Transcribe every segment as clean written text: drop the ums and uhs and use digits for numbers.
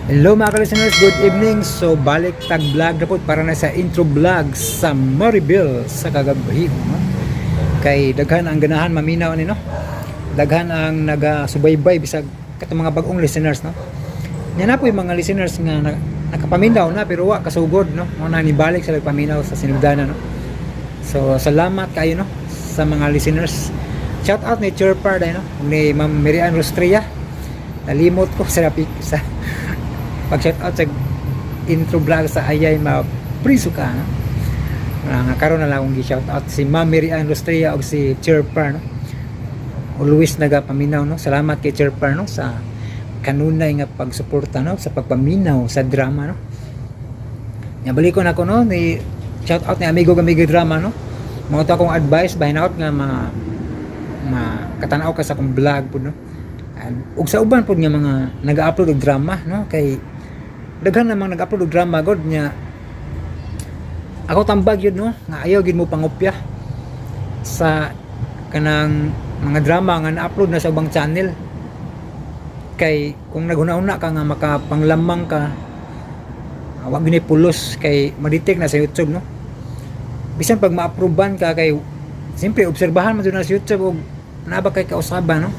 Hello mga ka-listeners, good evening. So balik tag vlog na po para na sa intro vlog sa Maribel sa kagabi, no? Kay daghan ang ganahan maminaw ni, no? Daghan ang nagasubaybay bisag katong mga bagong listeners, no? Yan na po yung mga listeners nga nakapaminaw na pero wa kasugod, no? Muna ni balik sa nagpaminaw sa sinugdanan, no? So salamat kayo, no, sa mga listeners. Shout out ni Chirpar, no? Ni Ma'am Miriam Rostria. Nalimot ko sa pag-shout out sa intro vlog sa ayay mapriso ka, no? Karon na lang akong gi-shout out si Ma'am Miriam Rostria o si Chirpar, no? Always nagapaminaw, no? Salamat kay Chirpar, no, sa kanunay nga pagsuporta, no, sa pagpaminaw sa drama, no? Nabalik ko na ko, no, ni shout out ni amigo drama, no? Mga to akong advice behind out nga katanaw ka sa akong vlog po, no? Ug sa uban po nga mga nag-upload og drama, no, kay daghan namang nag-upload og drama god nya ako tambag yun, no, nga ayaw gid mo pangopya sa kanang mga drama nga na-upload na sa ubang channel. Kay kung naghuna-una ka nga makapanglamang ka, wa gini pulos kay madetect na sa YouTube, no? Bisan pag ma-approvean ka kay siyempre obserbahan man na sa YouTube og naaba kay kausaban, no?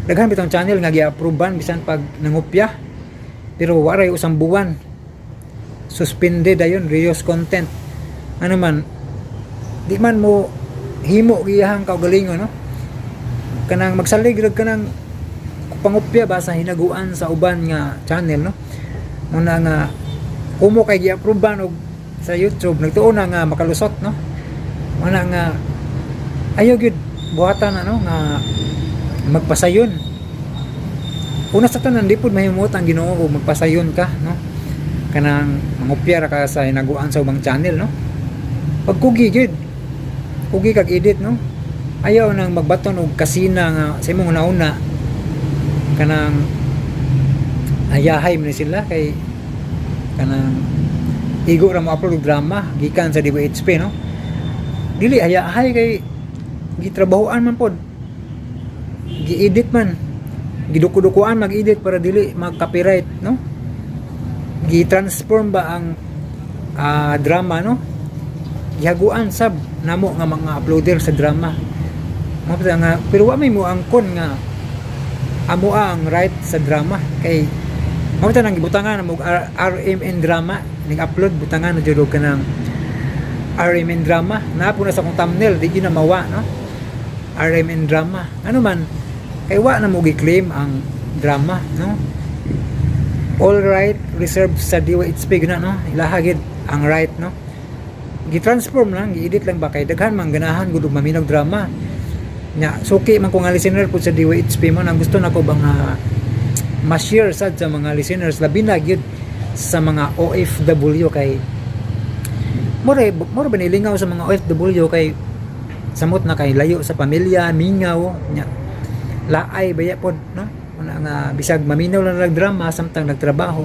Daghan bitong channel nga gi-approvean bisan pag nangopya pero waray usang buwan suspended ayon reuse content. Ano man di man mo himo giyahang kaugalingon, no? Kanang magsalig rag kanang pangopya ba sa hinaguan sa uban nga channel, no? Muna nga kumo kay gi-approvean og sa YouTube nagtuon na nga makalusot, no? Muna nga ayaw gyud buhatan, ano, nga magpasayon. Una sa tanan di pud mahimot ang Ginoo og magpasayon ka, no? Kanang mangopya ra ka sa hinaguan sa ubang channel, no? Pag kugi gyud kugi kag edit, no? Ayaw nang magbaton og kasina nga sa imong una kanang ayahay man sila kay kanang igo ra mo upload og drama gikan sa DWHP, no? Dili ayahay kay gitrabahoan man pod, gi-edit man, gidukudukuan mag-edit para dili mag-copyright, no? Gi-transform ba ang drama, no? Gihaguan sab namo nga mga uploader sa drama. Mapita nga pero wa may mo angkon nga amo ang right sa drama kay mapita nang gibutangan mo RMN drama ning-upload butangan na jud ka ng RMN drama na po na sa kong thumbnail di na mawa, no? RMN drama ano man kay wa na mo gi-claim ang drama, no? All right reserved sa DWHP na, no? Ilahagid ang right, no? Gi-transform lang, gi-edit lang ba kay daghan man ganahan gud og maminaw drama nya suki man ko nga listener pud sa DWHP mo nang gusto nako ba nga ma-share sad sa mga listeners labi na gyud sa mga OFW kay more ba nilingaw sa mga OFW kay samot na kay layo sa pamilya, mingaw nya laay baya pod, no? Una nga bisag maminaw lang nagdrama samtang nagtrabaho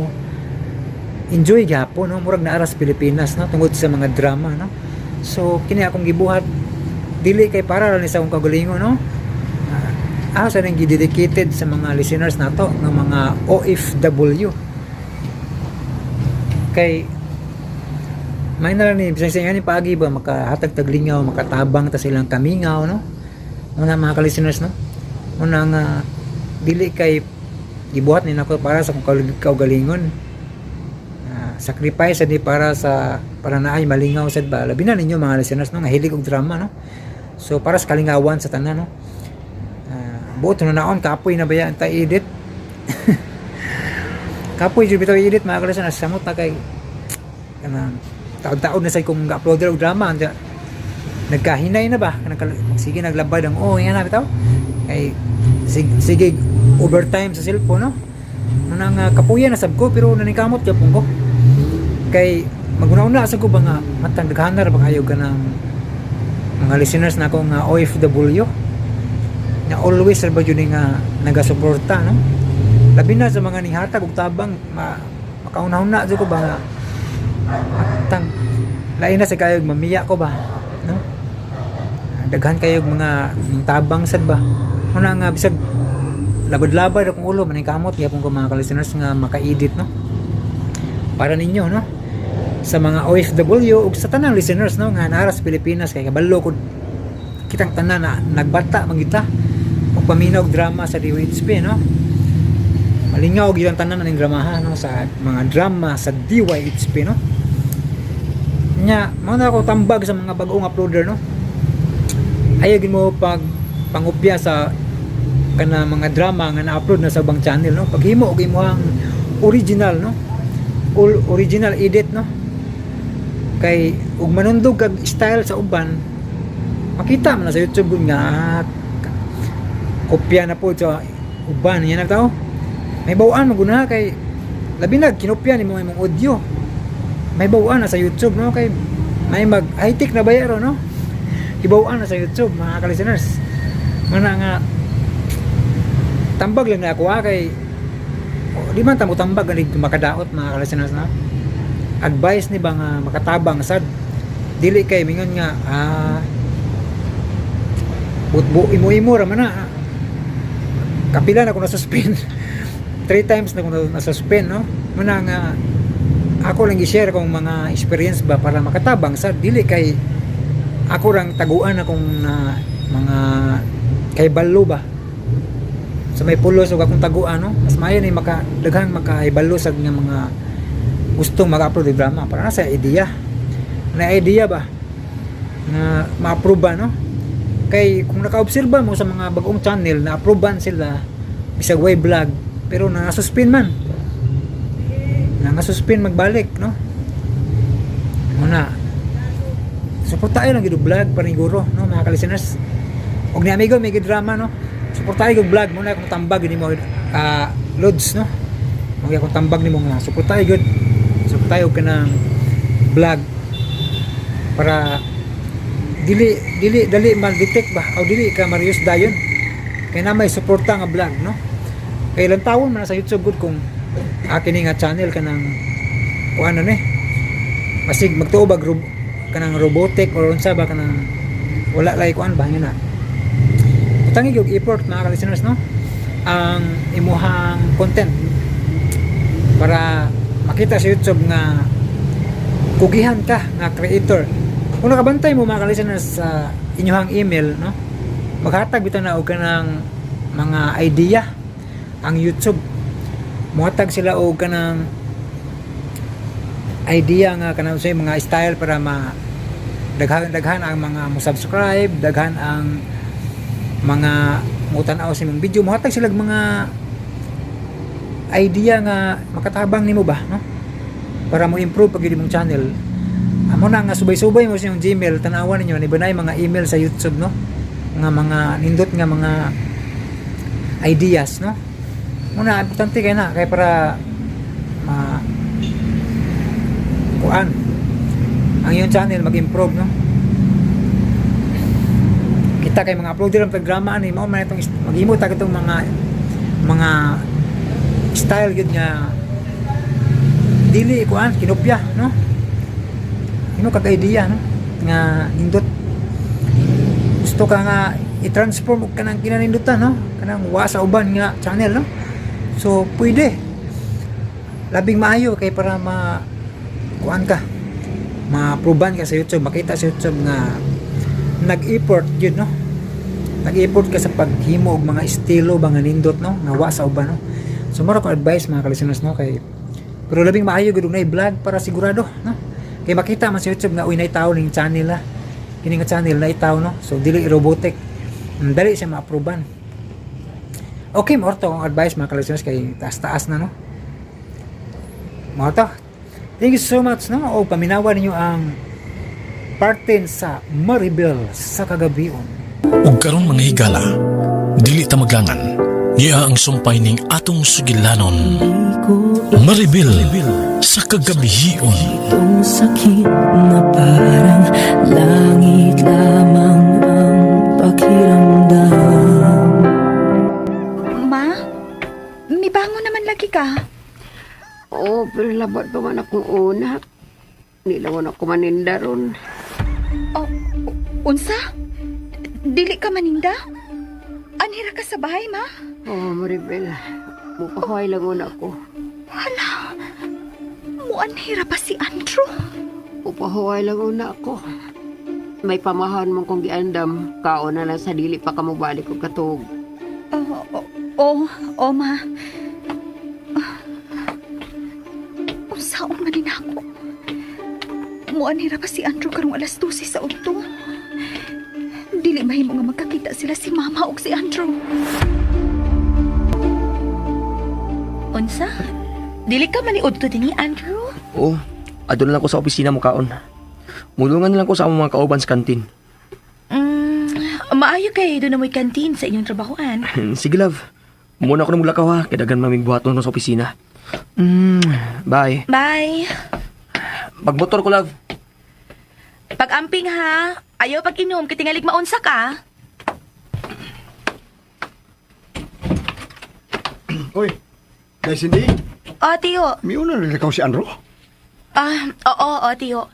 enjoy gyapon, no? Murag naara sa Pilipinas, no, tungod sa mga drama, no? So kini akong gibuhat dili kay para lang sa akong kagalingon, no? Sa nang dedicated sa mga listeners nato ng mga OFW kay may na lang ni bisag sa ni paagi ba makahatag taglingaw makatabang ta silang kamingaw, no? Mga ka-listeners, no? Muna nga dili kay gibuhat ni nako para sa akong kaugalingon, sacrifice ni para naay malingaw sad ba labi na ninyo mga listeners, no, nga hilig og drama, no? So para sa kalingawan sa tanan, no? Buot na naon kapoy na baya ta edit kapoy jud bitaw edit mga listeners samot na kay kanang taon-taon na say kung ga-uploader og drama nagkahinay na ba kanang sige naglabad ang yan na bitaw kay sige overtime sa cellphone, no? Nang kapuyan na sab ko pero nanikamot gyapon ko kay maguna-una sa ko ba nga matang daghanar ba kayo ganang mga listeners na ko nga OFW na always ba yun nga nagasuporta, no? Labi na sa mga nihatag og tabang makauna-una sa ko ba nga matang lain na sa kayo mamiya ko ba, no? Daghan kayo mga tabang sad ba muna nga bisag labad-labad akong ulo maning kamot gyapon ko mga listeners nga maka-edit no para ninyo no sa mga OFW ug sa tanang listeners no nga nara sa Pilipinas kay kabalo ko kitang tanan na nagbata magita ug paminaw og drama sa DYHP no malingaw gyud ang tanan ning dramahan no sa mga drama sa DYHP no nya mao na ako tambag sa mga bag-ong uploader no ayaw gid mo pag pangupya sa kana mga drama nga na-upload na sa ubang channel no paghimo og imong original no original edit no kay ug manundog kag style sa uban makita man na sa YouTube nga kopya na po sa uban yan na tao may bawaan maguna kay labi na kinopya nimo imong audio may bawaan na sa YouTube no kay may mag high tech na bayaro no ibawaan na sa YouTube mga ka-listeners mana nga tambag lang na ako kay di man tamo tambag ani makadaot mga ka-listeners na advice ni ba nga makatabang sad dili kay mingon nga butbo imo ra man na kapila na ko na suspend 3 times na ko na suspend no mana nga ako lang i-share kong mga experience ba para makatabang sad dili kay ako rang taguan akong mga kay balo ba sa may pulos ug akong taguan no mas maayo ni daghang makaibalo sa nga mga gustong mag-upload ng drama para sa idea ba na ma-approve ba no kay kung naka-obserba mo sa mga bagong channel na approvean sila bisag way vlog pero na-suspend man na-suspend magbalik no muna suportahay lang gid vlog paniguro no mga ka-listeners og ni amigo may drama no suportahay gid vlog muna kung tambag ni mo loads no mga kung tambag nimo nga suportahay gid tayo ka ng vlog para dili mal-detect ba o dili ka marius dayon kaya na may suporta nga vlog no kaya ilang taon man sa YouTube good kung akin nga channel ka ng kung ano ni masig magtuo ba ka ng robotic or unsa ba ka ng wala lay kuan ba nga na utangi yung effort mga ka-listeners no ang imuhang content para makita sa YouTube nga kugihan ka nga creator kung nakabantay mo mga ka-listeners sa inyong email no maghatag bitaw na og kanang mga idea ang YouTube muhatag sila og kanang idea nga kanang say mga style para daghan ang mga mo subscribe daghan ang mga mutan-aw sa imong video muhatag sila mga idea nga makatabang nimo ba no para mo improve pag imong channel amo na nga subay-subay mo sa imong Gmail tanawan ninyo ni banay mga email sa YouTube no nga mga nindot nga mga ideas no muna importante kay na kay para kuan ang iyong channel mag-improve no kita kay mga uploader ng programa ani mao man itong maghimo ta kitong mga style gud nga dili kuan kinopya no imo kag idea no nga nindot gusto ka nga i-transform og kanang kinanindutan no kanang wa sa uban nga channel no so pwede labing maayo kay para kuan ka ma-proban ka sa YouTube makita sa YouTube nga nag-effort yun no nag-effort ka sa paghimo og mga estilo ba nga nindot no nga wa sa uban no so mara ko advice mga ka-listeners no kay pero labing maayo gud na i-vlog para sigurado no kay makita man sa YouTube nga uy nay tawo ning channel kini nga channel nay tawo no so dili robotic dali siya ma-approvean okay mo to ang advice mga ka-listeners kay taas-taas na no mo to thank you so much no o paminawa ninyo ang parte sa Maribel sa kagabion ug karon mga higala dili ta maglangan niya ang sumpay ning atong sugilanon Maribel sa kagabion itong sakit na parang langit lamang ang pakiramdam. Ma, may bangon naman lagi ka. Oo, pero labat pa man akong una. Nilawan ako maninda ron. Oh, unsa? Dili ka maninda? Anhira ka sa bahay, ma? Oh, Maribel. Mupahoy lang una ko. Hala, muanhira pa si Andrew. Mupahoy lang una ako. May pamahan mong kong giandam. Kaon na lang sa dili pa ka mo balik og katog. Ma. Unsaon man din ako. Muanhira pa si Andrew karong alas 12 sa udto. Dili mahimo nga magkakita sila si Mama ug si Andrew. Unsa? Dili ka maniud to dinhi, Andrew? Oo, adto na lang ko sa opisina mo kaon. Mulungan na lang ko sa among mga kauban sa kantin. Maayo kay doon na mo'y kantin sa inyong trabahoan. Sige, love. Muna ako na maglakaw ha, kaya dagan maming buhaton ko sa opisina. Bye. Bye. Magmotor ko, love. Pag-amping ha. Ayaw pag-inom, kitingalig maunsa ka. Oy, dahil Cindy, O, Tiyo. may una rin ikaw si Andrew? Oo, Tiyo.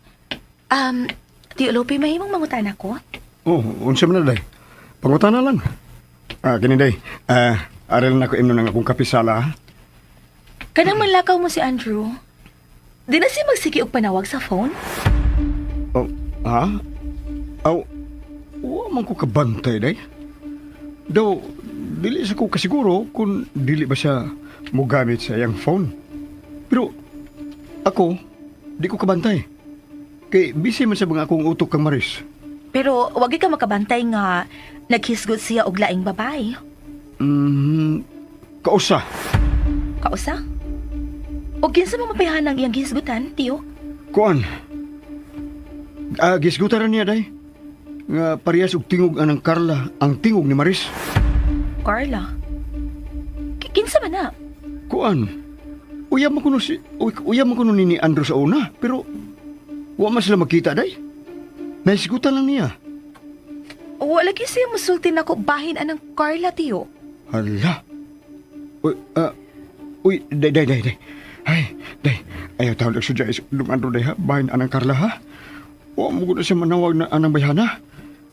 Tiyo Lupi, mahimong mangutan ako? Oh, unsa man na day. Pangutan na lang. Gani day. Aral na ko imno ng akong kapisala. Ha? Kanang manlakaw mo si Andrew. Di na siya magsiki og panawag sa phone? Oh, ha? Aw, wa man ko kabantay day. Daw, dili sa ko kasiguro kung dili ba siya mo gamit sa iyang phone. Pero, ako, di ko kabantay. Kay busy man sa mga akong utok kang Maris. Pero wag ka makabantay nga naghisgot siya og laing babae. Kausa. Kausa? O kinsa mo mapayahan ang iyang hisgutan, Tiyo? Kuan. Gisgutan niya day. Nga parehas og tingog anang Carla ang tingog ni Maris. Carla? Kinsa man na? Kuan. Uyam mo kuno ni Andrew sa una, pero wa man sila makita day. Naisigutan lang niya. Wala siya musulti na ko bahin anang Carla, Tiyo. Hala. Uy, day. Ay, day. Ayaw tawag nagsudya isulong Andrew day ha. Bahin anang Carla ha. Wa mo guna siya manawag na anang bayhana.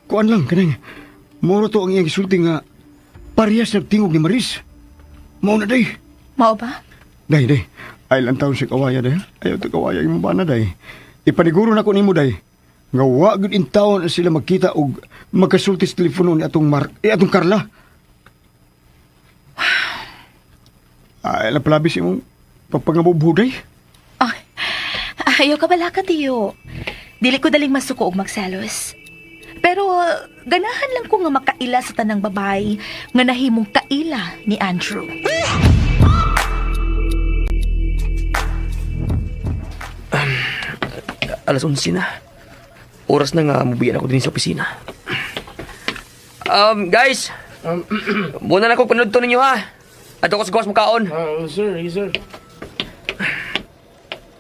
Kuan lang, kanang. Moro to ang iyang isulti nga parehas nagtingog ni Maris. Mao na day. Mao ba? Day. Ay lang taon si kawaya day ha. Ayaw to kawaya yung ba na day. Ipaniguro na ko nimo day. Nga wagod in taon na sila magkita og magkasulti sa telepono ni atong atong Carla. Ay, lapalabis yung papangabubuday. Ayaw ka bala ka, Tiyo. Dili ko daling masuko og magselos. Pero ganahan lang ko nga makaila sa tanang babae nga nahimong kaila ni Andrew. Alas 11 na. Oras na nga mubiyan ako din sa opisina. Guys! Muna na ko panunod to ninyo ha. Ato ko sa gawas mo kaon. Yes, sir.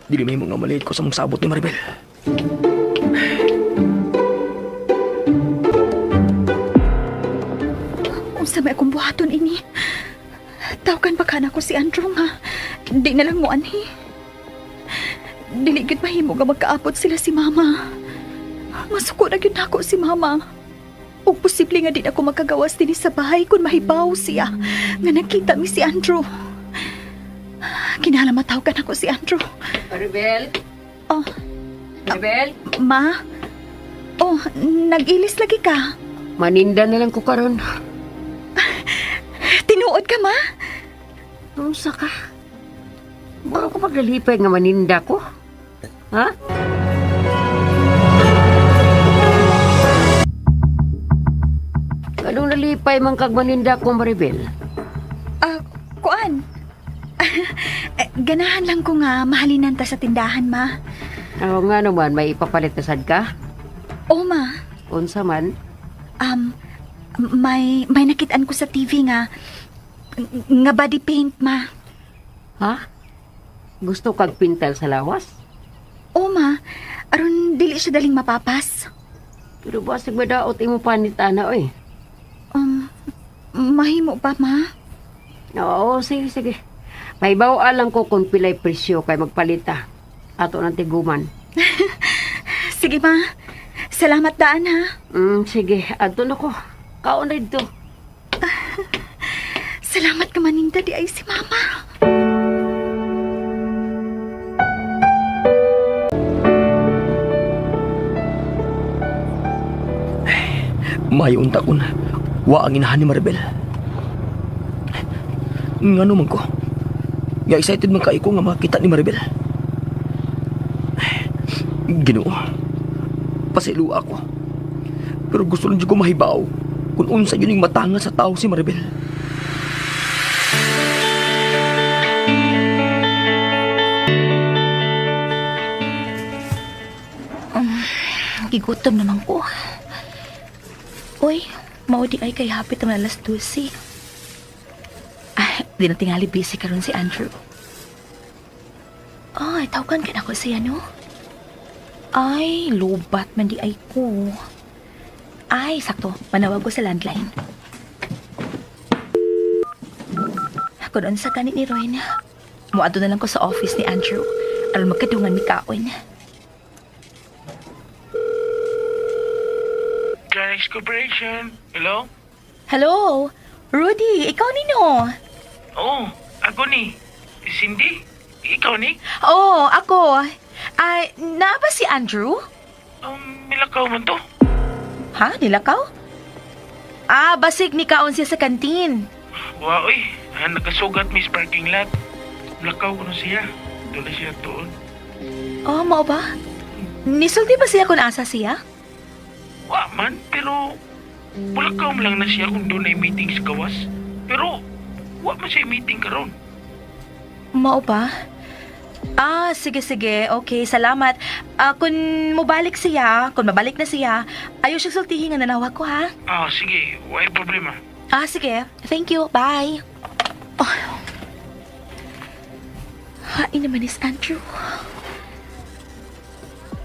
Dili may mga maliit ko sa mong sabot ni Maribel. Unsa may akong buhaton ini? Tawgan pa kana ko si Andrew nga. Di na lang mo anhi. Dili gid mahimo nga magkaapot sila si Mama. Masuko na gyud nako si Mama. Ug posible nga di ako makagawas dinhi sa bahay kung mahibaw siya nga nakita mi si Andrew. Kinahanglan matawgan ako si Andrew. Maribel? Oh, Maribel? Ma? Oh, nag-ilis lagi ka. Maninda na lang ko karon. Tinuod ka, Ma? Unsa ka? Baka ko magalipay nga maninda ko. Ha? Anong nalipay man kag maninda ko, Maribel? Kuan? Ganahan lang ko nga mahalinan ta sa tindahan, Ma. Oo nga naman, may ipapalit na sad ka? O, Ma. Unsa man? May nakitaan ko sa TV nga body paint, Ma. Ha? Gusto kag pintal sa lawas? O, Ma. Aron dili siya daling mapapas. Pero basig madaot imo panitana, oy. Mahimo pa, Ma. Oo, sige. May lang ko kung pilay presyo kay magpalita. Ato ng tiguman. Sige, Ma. Salamat daan, ha. Sige. Ato na ko. Kaon na dito. Salamat ka maninda di ay si Mama. Mayo unta kun. Wa ang inahan ni Maribel. Ngano man ko? Ya excited man kay ko nga makita ni Maribel. Ginoo. Pasilu ako. Pero gusto lang jud ko mahibaw kung unsa yun yung matanga sa tao si Maribel. Gigutom naman ko. Uy, maudi ay kay hapit ang alas 12. Di na tingali busy karon si Andrew. Ay, tawagan ka na ko siya, no? Ay, lubat man di ay ko. Ay, sakto. Manawag ko sa landline. Ako doon sa kanit ni Roy na. Muado na lang ko sa office ni Andrew. Aron magkadungan ni Kaon. Garage Corporation. Hello? Hello? Rudy, ikaw nino? Oo, ako ni. Cindy? Ikaw ni? Oo, ako. Ay, na ba si Andrew? Milakaw man to. Ha? Nilakaw? Basig ni Kaon siya sa kantin. Waoy, nakasugat mis parking lot. Milakaw ko na siya. Doon na siya doon. Oh, mao ba? Nisulti ba siya kung asa siya? Wa man, pero bulakaw mo lang na siya kung doon ay meeting sa gawas. Pero, wa man siya meeting karon. Mao ba? Sige. Okay, salamat. Kung mabalik na siya, ayaw siya sultihin nga nanawag ko, ha? Sige, wala problema. Sige. Thank you. Bye. Hain naman is Andrew.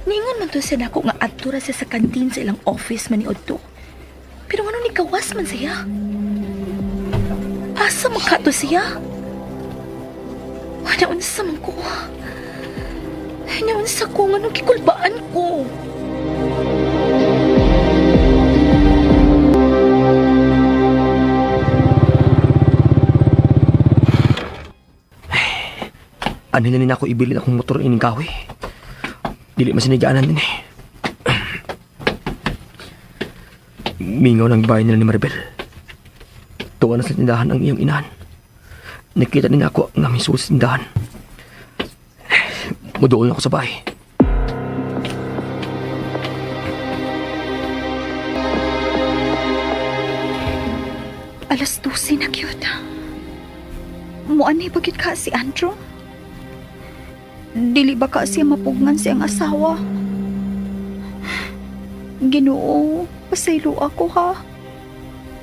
Ningon man to siya nako nga adtura siya sa kantin sa ilang office man ni Odto. Pero ano ni kawas man siya? Asa makato siya? Naunsa man ko. Naunsa ko nga nung kikulbaan ko. Ano na rin ako ibilin akong motor ining kahoy. Dili masinigaanan din eh. Mingaw ng bahay nila ni Maribel. Tuwa na sa tindahan ang iyong inahan. Nakita din ako ang aming susi sa tindahan. Mudoon ako sa bahay. Alas 12 na cute. Muanay bagit ka si Andrew? Dili ba ka siya mapugngan siyang asawa? Ginoo, pasaylo ako ha.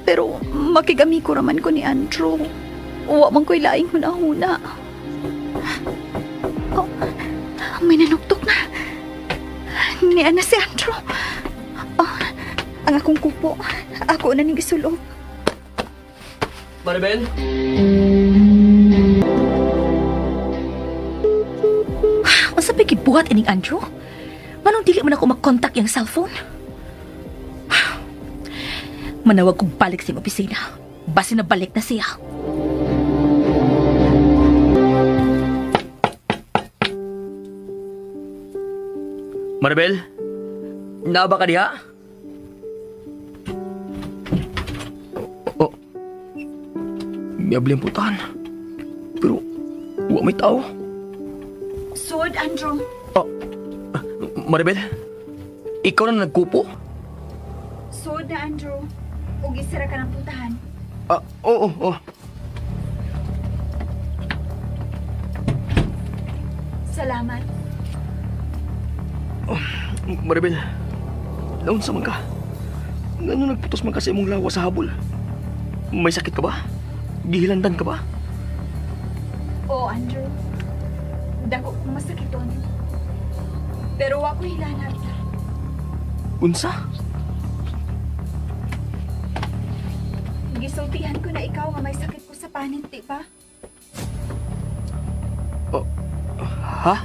Pero makigami ko raman ko ni Andrew. Uwa man ko'y laing hunahuna. May nanuktok na. Niya na si Andrew. Ang akong kupo. Ako na ning isulong. Maribel? Unsa pa gibuhat ining Andrew? Manong dili man ako mag-contact yung cellphone? Manawag kong balik sa opisina. Basi na balik na siya. Maribel? Naaba ka diha? May abli ang putahan. Pero, huwag may tao. Sword, Andrew. Maribel? Ikaw na nagkupo? Sword na, Andrew. Ug isara ka ng putahan. Oo. Salamat. Maribel, naunsa man ka? Ngano nagputos man kasi imong lawa sa habol? May sakit ka ba? Gihilandan ka ba? Oo, Andrew. Dako kong masakiton. Pero ako hilanat. Unsa? Gisultihan ko na ikaw nga may sakit ko sa paninti pa. Ha?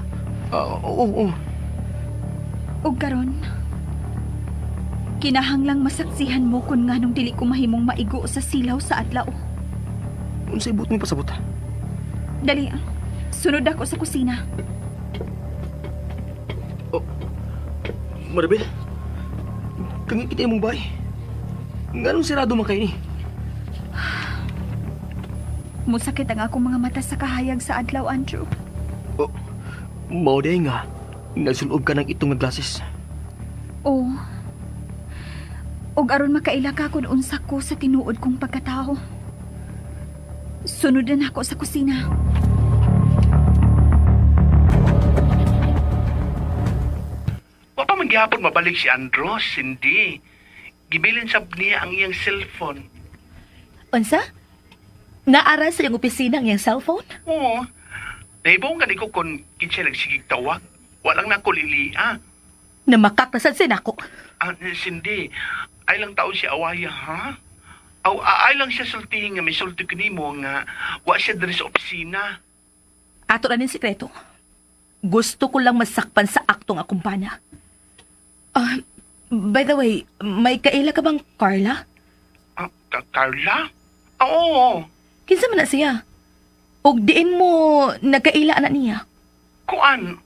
Oo. Ug karon, kinahanglang masaksihan mo kung nganong dili ko mahimong maigo sa silaw sa adlaw. Unsay buot mo pasabot? Dali, sunod ako sa kusina. Maribel, kangit kita mong bay. Nganong sirado man kayo ni? Musakit ang akong mga mata sa kahayag sa adlaw, Andrew. Mao day nga, nagsulob ka ng itong nga glasses. Oo. Og aron makaila ka kung unsa ko sa tinuod kong pagkatao. Sunod na ako sa kusina. Wa pa man gihapon mabalik si Andros, hindi. Gibilin sab niya ang iyang cellphone. Unsa? Naara sa iyong opisina ang iyang cellphone? Oo. Nahibaw nga di ko kung kinsa nagsigig tawag. Walang nakulili, ah. Na makakasad sin ako. Cindy, ay lang tao si Awaya, ha? Ay lang siya sultihin nga may sulti ko nimo nga wa siya diri sa opisina. Ato na nin sikreto. Gusto ko lang masakpan sa aktong akong pana. By the way, may kaila ka bang Carla? Carla? Oo. Kinsa man na siya? Og diin mo nagkaila na niya? Kuan,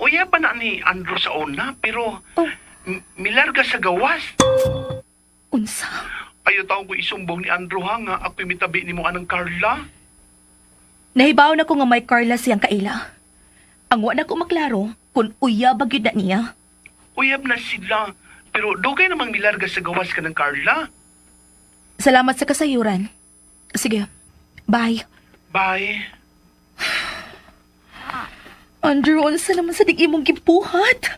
uya pa na ni Andrew sa una, pero milarga sa gawas. Unsa? Ayaw taong ko isumbong ni Andrew ha nga ako'y mitabi ni mo anang Carla. Nahibaw na ko nga may Carla siyang kaila. Ang wala ko maklaro kung uyabag yun na niya. Uyab na sila, pero dugay namang milarga sa gawas ka ng Carla. Salamat sa kasayuran. Sige, bye. Bye. Andrew, unsa naman sa di imong gipuhat?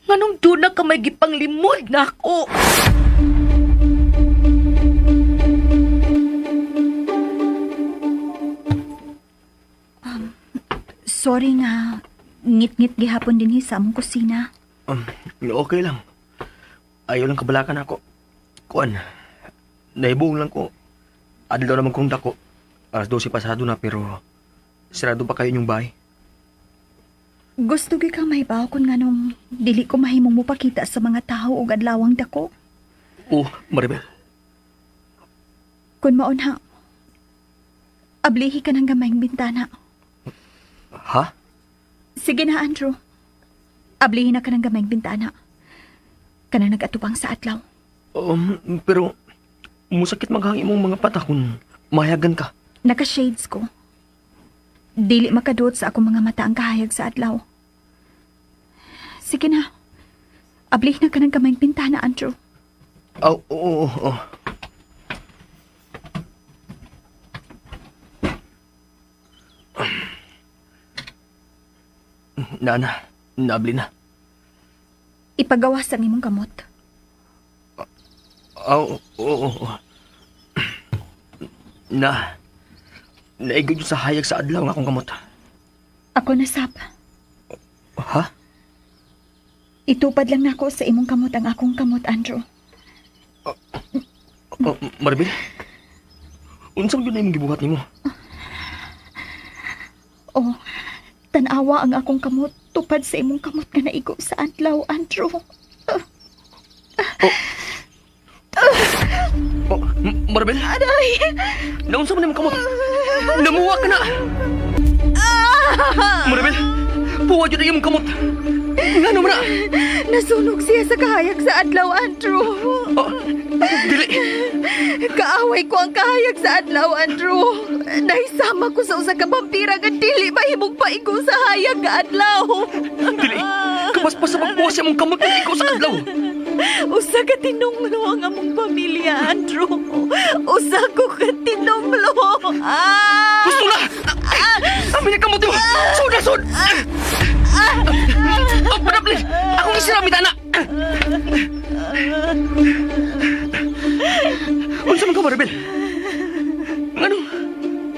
Nganong doon na ka may gipanglimod na ako? Sorry nga, ngit-ngit gihapon din sa among kusina. Okay lang. Ayaw lang kabalakan ako. Kuan, naibong lang ko. Adlaw naman kong dako. Alas 12 pasado na pero sarado pa kayo yung bahay. Gusto gi ka mahibaw kung nganong dili ko mahimong mo pakita sa mga tao og adlawang dako. Maribel. Kung maon ha, ablihi ka ng gamayng bintana. Ha? Sige na, Andrew. Ablihin na ka ng gamayng bintana. Ka na nag-atubang sa adlaw. Pero musakit maghang imong mga pata kung mahayagan ka. Naka-shades ko. Dili makadot sa akong mga mata ang kahayag sa adlaw. Sige na. Ablihin na ka ng gamayng bintana, Andrew. Oo. Naabli na. Ipagawas ang imong kamot. Oo. Naigod yun sa hayag sa adlaw nga akong kamot. Ako nasab. Ha? Itupad lang nako sa imong kamot ang akong kamot, Andrew. Maribel? Unsang yun na yung gibuhat ni mo? Tanawa ang akong kamot tupad sa imong kamot nga naigo sa adlaw, Andrew. Maribel? Aray! Naunsa mo na yung kamot? Namuha ka na! Maribel! Puwad yun na yung kamot! Ngano mo na? Nasunog siya sa kahayag sa adlaw, Andrew. Dili! Kaaway ko ang kahayag sa adlaw, Andrew. Nahisama ko sa usa ka vampira nga dili mahimong paigo sa hayag ka adlaw. Dili! Kapaspas sa pagbuha siya mong kamot na ikaw sa adlaw! Usa ka tinumlo ang among pamilya, Andrew. Usa ko ka tinumlo. Gusto na! Amin na kamot mo! Sud! Padapli! Akong isirami tana! Unsa man ka, Maribel?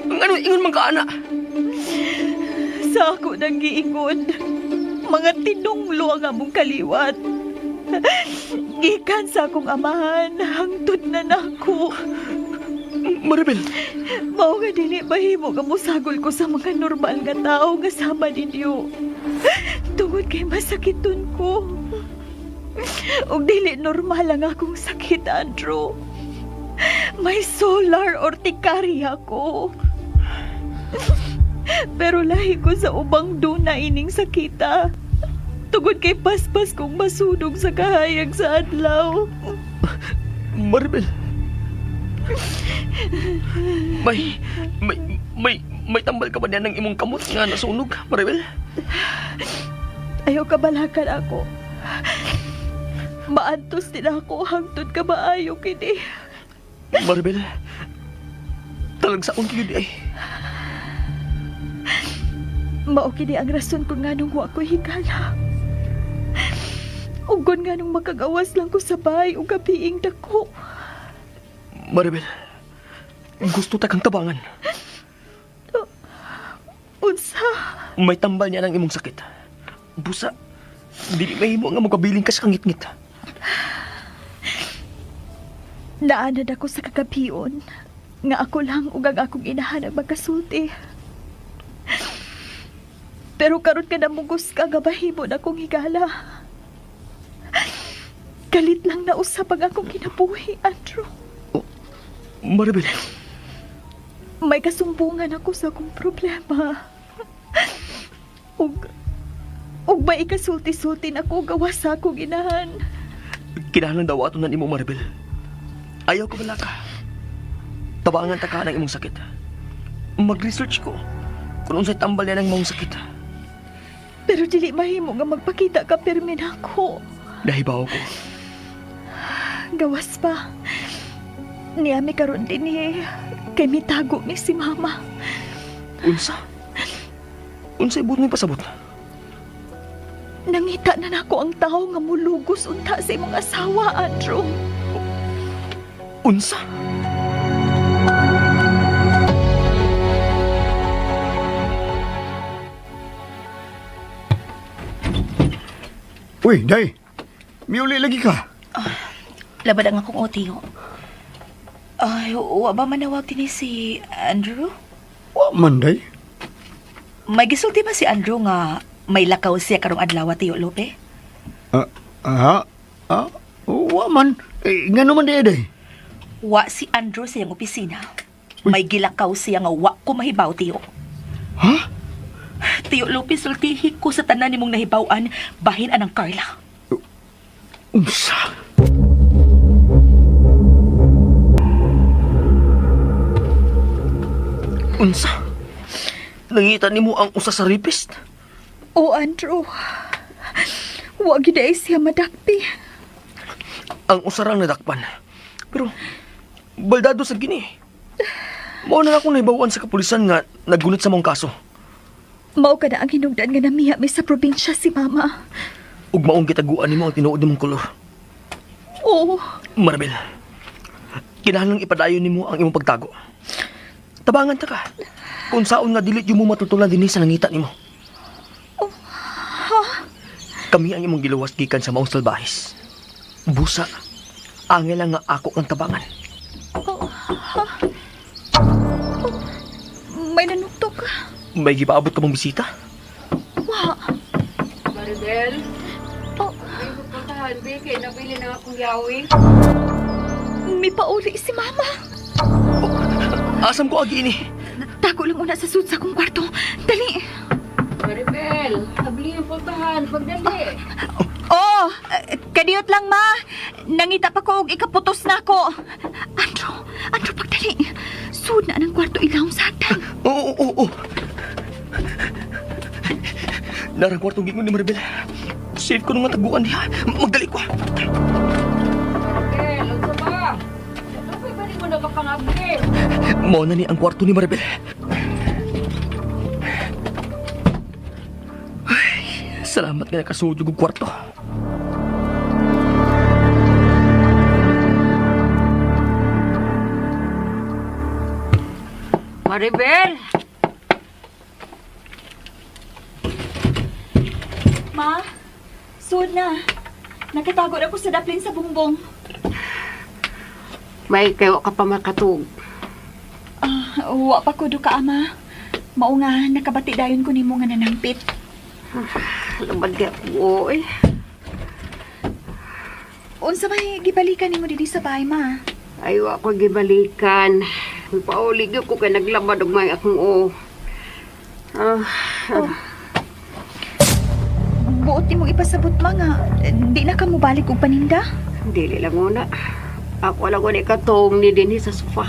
Ngano ingon man ka, ana? Sa ako nang giingon, mga tinunglo ang among kaliwat. Gikan sa akong amahan, hangtod na nako. Maribel! Mao nga dili mahimo nga musagol ko sa mga normal nga tao nga sama ninyo. Tungod kay masakiton ko. Og dili normal ang akong sakit, Andrew. May solar urticaria ko. Pero lahi ko sa ubang duna ining sakita. Tugod kay paspas kong masunog sa kahayag sa adlaw. Maribel. May tambal ka ba niya ng imong kamot nga nasunog, Maribel? Ayaw kabalakan ako. Maantos din ako hangtod ka maayo kini. Maribel, talag saon kayo di ay. Mao kini ang rason kung nganong wa ko higala. Ugon nganong makagawas lang ko sa bahay o gabiing dako. Maribel, gusto ta kang tabangan. Unsa? May tambal niya ng imong sakit. Busa, dili mahimo nga magpabiling ka sa kangit-ngit. Naanad ako sa kagabion nga ako lang ug ang akong inahan ang magkasulti. Pero karon ka namugos ka nga mahimo na akong higala. Galit lang na usab ang akong kinabuhi, Andrew. Maribel, May kasumbungan ako sa akong problema. Ug may ikasulti-sulti na ako gawas sa akong inahan. kinahanglan daw ato nan imo, Maribel. Ayaw ko bala ka. Tabangan ta ka ng imong sakit. Mag-research ko kung unsay tambal niya ng imong sakit. Pero dili mahimo nga magpakita ka permi nako. Nahibaw ko. Gawas pa. Niyami karon din kay mitago ni si Mama. Unsa? Unsay buot mo pasabot? Nangita na nako ang tao nga mulugos unta sa imong asawa, Andrew. Unsa? Uy, day. Miuli lagi ka. Labad ang akong otiyo. Ay, wa ba manawag din si Andrew? Wa man, day. May gisulti ba si Andrew nga may lakaw siya karong adlaw, Tiyo Lope? Wa man. Nga naman, day. Wa si Andrew sa iyang opisina. May gilakaw siya nga wa ko mahibaw, Tiyo. Ha? Tiyo Lope, sultihi ko sa tanan nimong nahibawan, bahin anang Carla. Unsa? Unsa? Nangita nimo ang usa sa rapist? O Andrew, wa gid ay siya madakpi. Ang usarang nadakpan. Pero, baldado sa gini. Mao na akong nahibawan sa kapulisan nga naggunit sa mong kaso. Mao ka na ang hinungdan nga namiha mi sa probinsya si Mama. Ug maong gitaguan nimo ang tinuod nimong kolor. Oo, Maribel, kinahanglang ipadayon nimo ang imong pagtago. Tabangan ta ka. Kung saon nga dili mo matutulan dinhi sa nangita nimo. Kami ang imong giluwas gikan sa maong salbahis. Busa, angel lang nga ako ang tabangan. may nanuktok. May gipaabot ka mong bisita? Wa. Maribel, may pupuntahan, be, kaya nabili na akong yawi. May pauli si Mama. Asam ko agi ini. Tago lang una sa sud sa akong kwarto. Dali. Maribel, nabili yung puntahan, pagdali. Oh, kadiyot lang, Ma. Nangita pa ko og ikaputos na ako. Andrew, pagdali. Sud na ng kwarto ilawom sa hagdan. Oo. Narang kwartong gingon ni Maribel. Safe ko nung nga taguan niya. Magdali ko. Maribel, ano ba? Ano ba mo na kapangabli? Mo na ni ang kwarto ni Maribel. Ay, salamat nga nakasudyo kong kwarto. Maribel! Ma, sud na. Nakitago na ko sa daplin sa bungbong. May kayo ka pa makatug. Wa pa ko duka, Ama. Mao nga nakabati dayon ko nimo nga nanampit. Lumad ka po, eh. Unsa may gibalikan nimo didi sa bahay, Ma? Ayaw ako gibalikan. Paulig ko kay naglabad og may akong Buot mo ipasabot mga. Di na ka mo balik og paninda? Dili lang una. Ako lang ko ni katong ni dinhi sa sofa.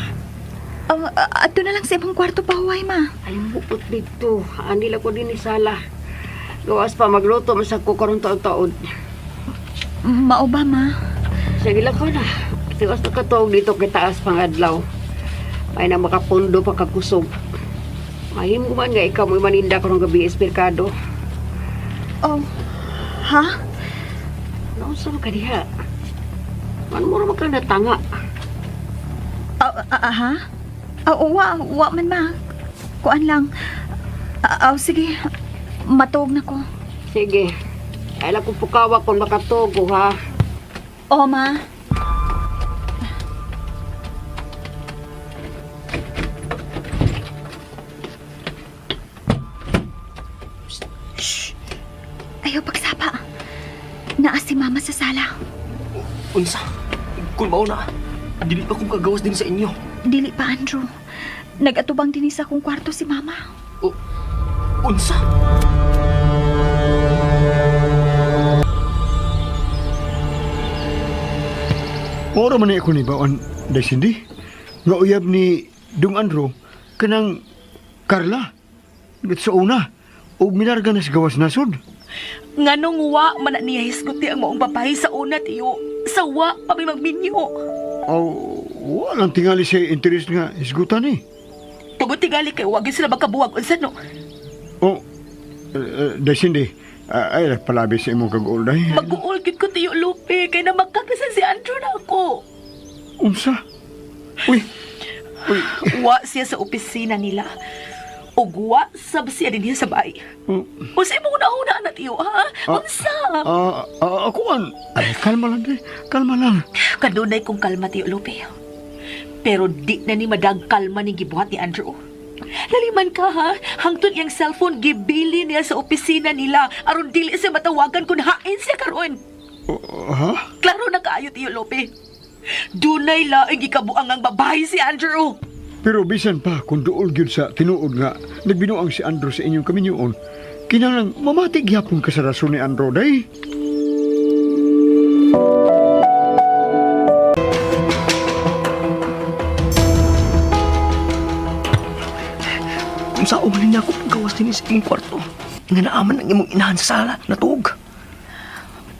Ato na lang sa ibang kwarto pa, huway, ma. Ay, mupot dito. Ani lang ko din ni sala. Gawas pa magluto masag ko karong taon-taon. Mao ba, ma? Sige lang ko na. Tiwas na katong dito kay taas pangadlaw. May na makapundo pa kakusog. Mahimo man nga ikaw mo maninda karong gabi espirkado. Oh, ha? Nausa ka diha. Man mo ra ka natanga. Ha? Wa man, ma. Kuan lang. Sige. Matog na ko. Sige. Ay lang kung pukawa kung makatugo, ha? O, ma. Shh. Ayaw pagsapa. Naa si mama sa sala. Unsa? Kung mauna, dili pa kong kagawas din sa inyo. Dili pa, Andrew. Nag-atubang din sa akong kwarto si mama. Unsa? Ora man ako ni Bawan, Day Cindy. Nga uyab ni Dung Andro, kanang Carla. Ngat sa una, o minarga na sa gawas nasod. Nganong wa man na niya hisguti ang maong babae sa una, tiyo. Sa wa pa may magminyo. Walang tingali sa interest nga isgutan eh. Tugod tingali kay wag sila magkabuwag unsa no. Day Cindy, ay palabi sa imong kag-ol, Day. Mag-uol gid ko tiyo Lupe kay na magkakasan si Andrew na ako. Unsa? Uy. Wa siya sa opisina nila. Ug wa sab siya din sa bahay. Unsa imong una-una na tiyo, ha? Unsa? Ako an. Ay, kalma lang, Day. Kalma lang. Kadunay kong kalma tiyo Lupe. Pero di na ni madag kalma ni gibuhat ni Andrew. Laliman ka, ha? Hangtod iyang cellphone gibili niya sa opisina nila aron dili siya matawagan kung hain siya karon. Ha? Klaro na kaayo tiyo Lope. Dunay laing gikabuang ang babae si Andrew. Pero bisan pa kung duol gyud sa tinuod nga nagbinuang si Andro sa inyong kaminyoon, kinahanglan mamati gyapon ka sa rason ni Andro, Day. Kung sa umanin niya ako paggawas din sa inyong kwarto. Nga naaman ang imong inahan sa sala, natug.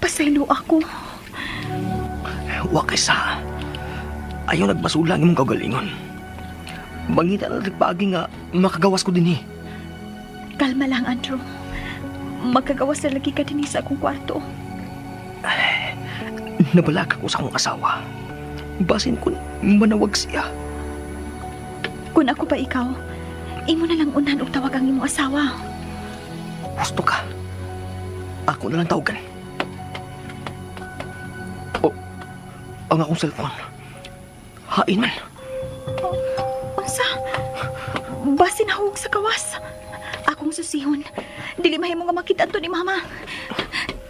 Pasaylo ako. Wa kay sa. Ayaw nagbasula ang imong kagalingon. Bangita na nagpaagi nga makagawas ko din eh. Kalma lang, Andrew. Magkagawas na lagi ka din sa akong kwarto. Nabalag ako sa akong asawa. Basin ko manawag siya. Kung ako pa ikaw, imo na lang unan og tawag ang imong asawa. Gusto ka? Ako na lang tawagan. Ang akong cellphone. Hain man. Unsa? Basin hawag sa kawas. Akong susihon. Dili mahimo nga makita to ni mama.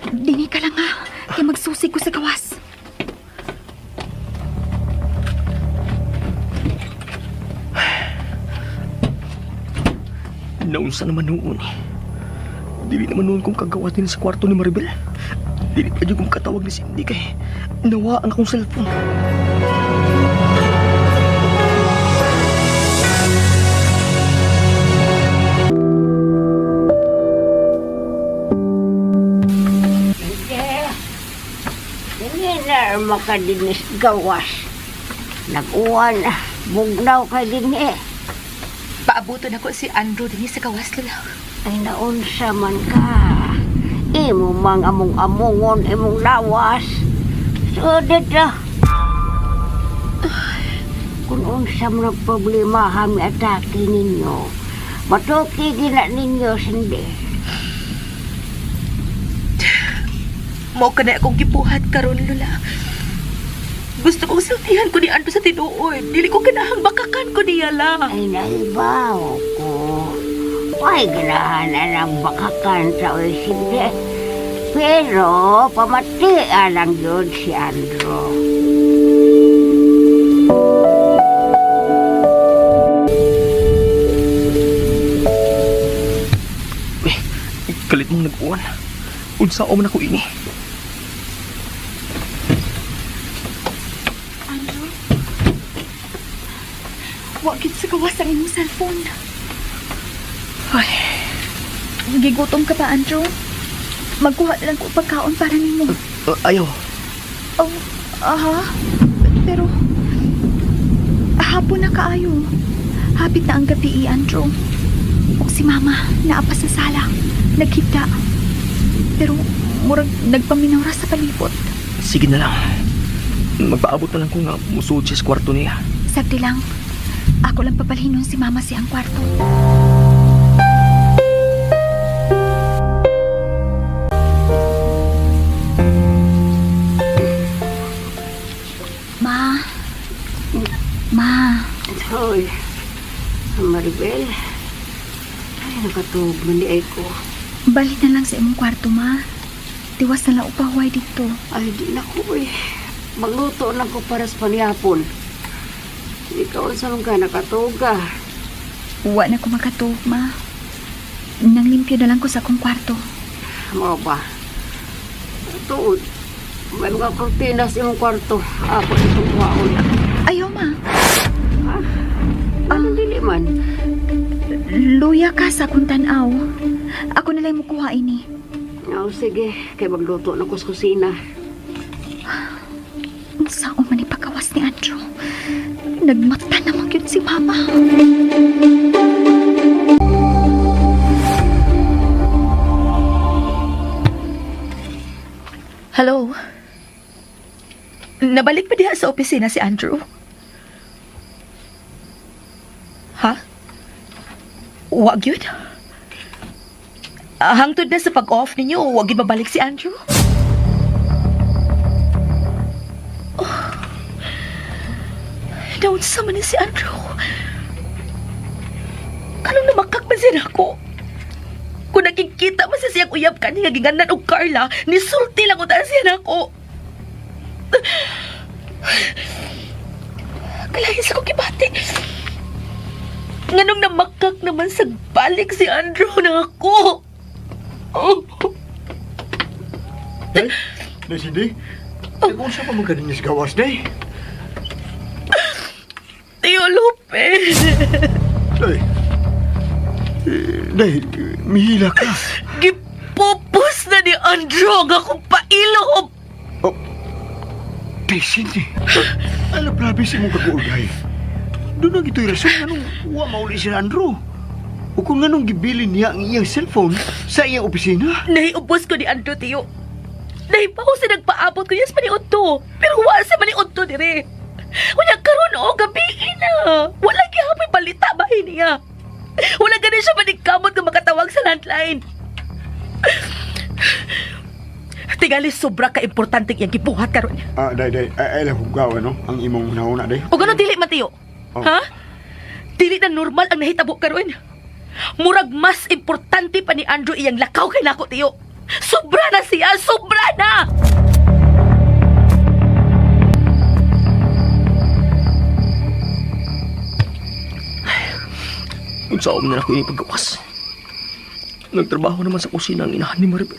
Dini ka lang ha. Kaya magsusi ko sa kawas. Naunsa naman noon eh. Dili naman noon kong kagawas din sa kwarto ni Maribel. Dili pa dyan kong katawag ni Cindy kay nawa ang akong cellphone. Hindi na makadinis gawas. Nag-uwan, bugnaw ka din eh. Paabuton ako si Andrew din sa kawas lula. Ay naunsa man ka. Imo mang among-amongon, imong lawas. Sudit na. Kung unsa man ang problema kami atake ninyo, matuki gina ninyo, Cindy. Mao ka na akong gibuhat karon lula. Gusto kong siltihan ko ni Andrew sa tinuod. Dili ko ganahang bakakan ko niya lang. Ay naibaw ko. Ay ganahan ang bakakan sa Cindy. Pero pamatian lang yun si Andrew. mong nag-uwan. Unsa o man ako ini. Andrew? Wagit sa gawas ang imong cellphone. Ay, Gigutom ka ba, Andrew? Magkuha na lang ko pagkaon para nimo. Ayaw. Oh, aha. Pero, hapon na kaayo. Hapit na ang gabi, Andrew. O si Mama, naapa sa sala. Naghigda. Pero, murag nagpaminawra sa palibot. Sige na lang. Magpaabot na lang ko nga musud siya sa kwarto niya. Sagdi lang. Ako lang papalhinon si Mama siyang kwarto. Ma. Hoy, Maribel. Ay, nakatulog man di ay ko. Balik na lang sa imong kwarto, Ma. Tiwas na lang upahuay dito. Ay, di na ko eh. Magluto na ko para sa panihapon. Ikaw sa mga nakatulog ka. Uwa na ko makatulog, Ma. Nang limpyo na lang ko sa akong kwarto. Mo ba? Tuod. May mga kortinas sa imong kwarto. Ako itong waon. Ayaw, Ma. Anong dili man? Luya ka sa akong tanaw. Ako na lang mukuha ini. Oh, sige. Kaya magluto na ko sa kusina. Saan man ipagawas ni Andrew? Nagmata naman yun si Mama. hello? Nabalik pa diha sa opisina si Andrew? Ha? Wag yun? Hangtod na sa pag-off ninyo, wag yun mabalik si Andrew? Daon sa man ni si Andrew. Kanong namakak man siya ako. Kung nakikita man siya siyang uyab ka niya ginganan og Carla, nisulti lang utan siya ako. Kalahin sa kong kibati. Nganong namakak naman sa balik si Andrew na ako. Day? Day, Cindy? Day, kung saan pa magaling sa gawas, Day? Tio Lopez. Day. Day, mihila ka. Gipupus na ni Andrew ang akong pailob. Oh. Day, Cindy. Alam, grabe si mong kaguulgay. Doon ang ito'y rason anong uwa mauli si Andrew. O kung anong gibilin niya ang iyang cellphone sa iyang opisina. Naiubos ko ni Andrew, Tio. Naipaho sa nagpaabot ko yes maniudto. Pero wala sa maniudto dire. Wala karon o gabi na. Wala gihapon balita bahay niya. Wala ganin siya manikamot kung makatawag sa landline. Tingali sobra ka importante iyang gibuhat karon. Day, ay lang hugaw, ano? Ang imong nauna, Day. O gano'n dili man, Tio? Oh. Ha? Dili na normal ang nahitabo karon. Murag mas importante pa ni Andrew iyang lakaw kay nako, Tio. Sobra na siya! Sobra na! Unsa man na ako ini paggawas. Nagtrabaho naman sa kusina ang inahan ni Maribel.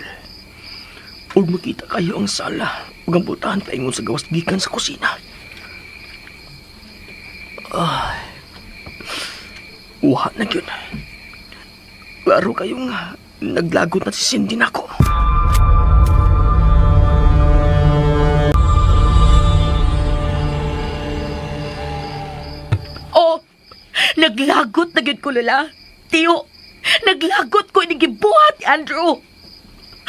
Ug makita kayo ang sala ug ang butahan paingon sa gawas gikan sa kusina. Ay. Uha na yun. Klaro kayo nga naglagot na si Cindy nako. Oh, naglagot na gyud ko, Lola. Tio, naglagot ko ini gibuhat ni Andrew.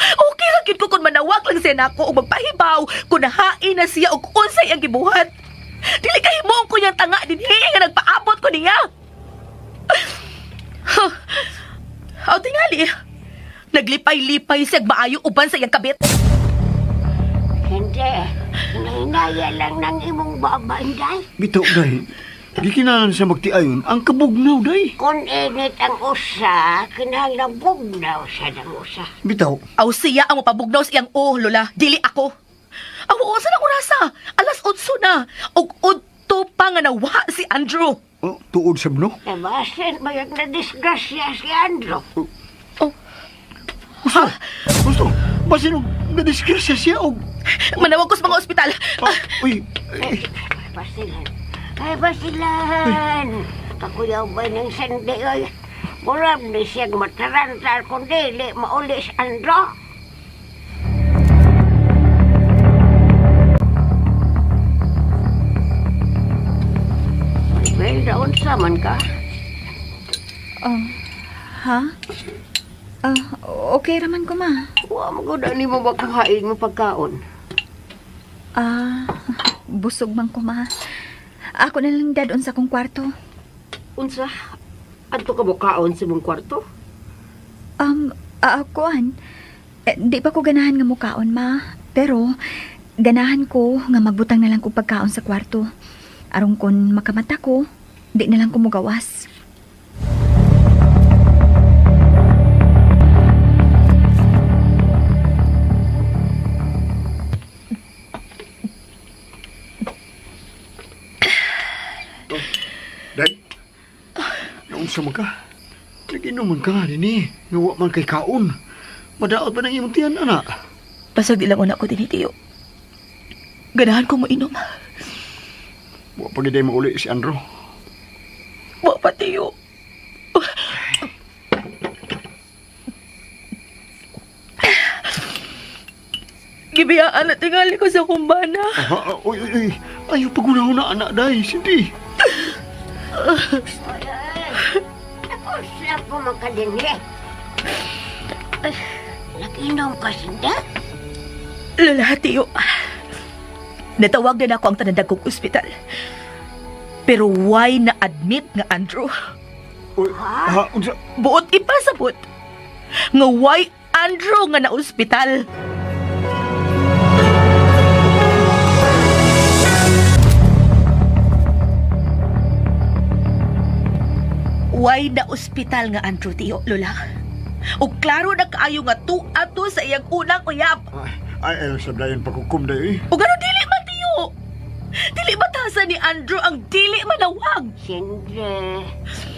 Okay ra gyud ko kung manawag lang siya nako o magpahibaw kung nahain na siya og unsay ang gibuhat. Dili kahimong ko niyang tanga dinhi nga nagpaabot ko niya. Aw tingali. Naglipay-lipay siya maayo uban sa iyang kabit. Hindi. Nainaya lang ng imong baba, Inday. Bitaw, Day. Gikinalan siya magtiayon ang kabugnaw, Day. Kung init ang usa, kinahanglang bugnaw siya ng usa. Bitaw. Aw siya ang mapabugnaw sa iyang Lola. Dili ako. Aw sa lang orasa. Alas 8 na. Og udto pa nga nawa si Andrew. Oh, tuod sabno. Nabasin, mayag na disgrasya si Andrew. O Gusto, basin og nadisgrasya siya og... Manawag ko sa mga ospital. Uy, Basilan. Ay, basilan. Kakuyaw ba ng sandi, oy? Murag ni siya matarantar kung dili mauli si Andro. Well, daon saman ka. Ha? Okay raman ko, ma. Wa mo ko ni mo makuhain mo pagkaon. Busog man ko, ma. Ako na lang dadon sa kong kwarto. Unsa? Adto ka bukaon sa mong kwarto? Kuan. Di pa ko ganahan nga mukaon, ma. Pero, ganahan ko nga magbutang na lang ko pagkaon sa kwarto. Arong kon makamata ko, di na lang ko mugawas. Day, naunsa man ka? Nag-inuman ka nga rin eh. Nawa man kay kaon. Madaot ba ng imong tiyan, anak? Pasag di lang una ko tinitiyo. Ganahan ko mo inom. Wa pa giday mauli si Andro. Wa pa tiyo. Gibiyaan na tingali ko sa kumbana. Uy. Ayaw pagunahon na anak, day. Hindi. Ako siya po makadinhi. Nag-inom ka sinda? Lala, tiyo. Natawag din ako ang tanandag kong ospital. Pero why na-admit nga Andrew? Uy, unsa? Buot ipasabot. Nga why Andrew nga na-ospital. Why na-ospital nga Andrew, tiyo, Lola? O klaro na kaayo nga ato sa iyang unang uyab. Ay, sabdayan pagkukum, day. O gano'n dili man, tiyo. Dili batasan ni Andrew ang dili manawag. Siyempre,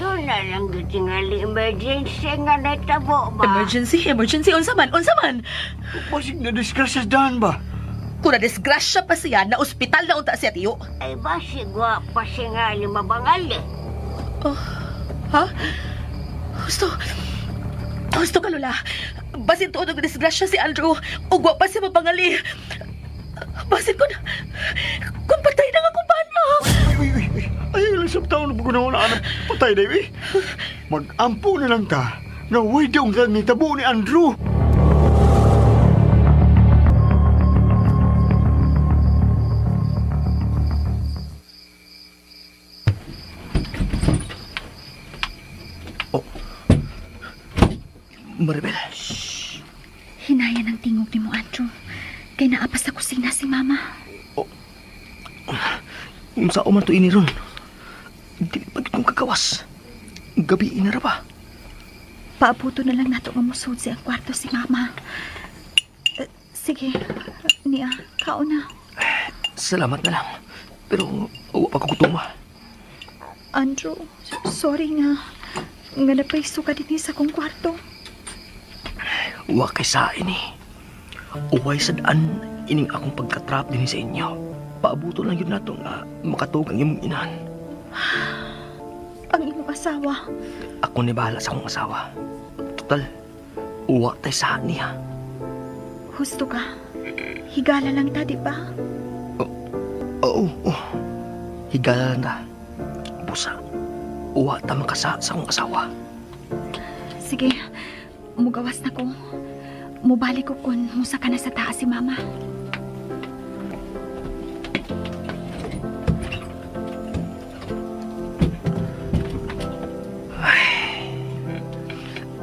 doon na lang tingali emergency nga natabo ba? Emergency, unsa man. Basig na disgrasya daan ba? Kung na-disgrasya pa siya, na ospital na unta siya, tiyo. Ay ba sigwa pa siya nga mabangali? Ha? Gusto ka, Lola. Basin tuon ang disgrasya si Andrew. Ugwa pa siya mapangali. Basin ko na. Kung patay na nga kung paano. Uy. Ayaw lang sa taon na pagunahon na anak patay, day. Mag-ampo na lang ta na way daw ang tabo ni Andrew. Maribel. Hinaya ng tingog ni mo, Andrew. Kay naapas sa kusina si Mama. Unsa man to ini ron? Dili pa kong kagawas. Gabi inara ba? Paabuto na lang nato nga musod sa ang kwarto si Mama. Sige, Nia, kaon na. Salamat na lang. Pero uwa pa ko kutuma. Andrew, sorry nga. Nga napaiso ka din sa kong kwarto. Uwa kay sa ini. Uway sa daan ining akong pagkatrap din sa inyo. Paabuto lang yun nato nga makatog ang imong inahan. Ang imong asawa. Ako ni bahala sa akong asawa. Total, uwa tay sa niya. Husto ka. Higala lang ta, di ba? Oo. Higala lang na. Busa, uwa ta makasa sa akong asawa. Sige, mugawas na ko. Mubalik ko kun musa ka na sa taas si Mama.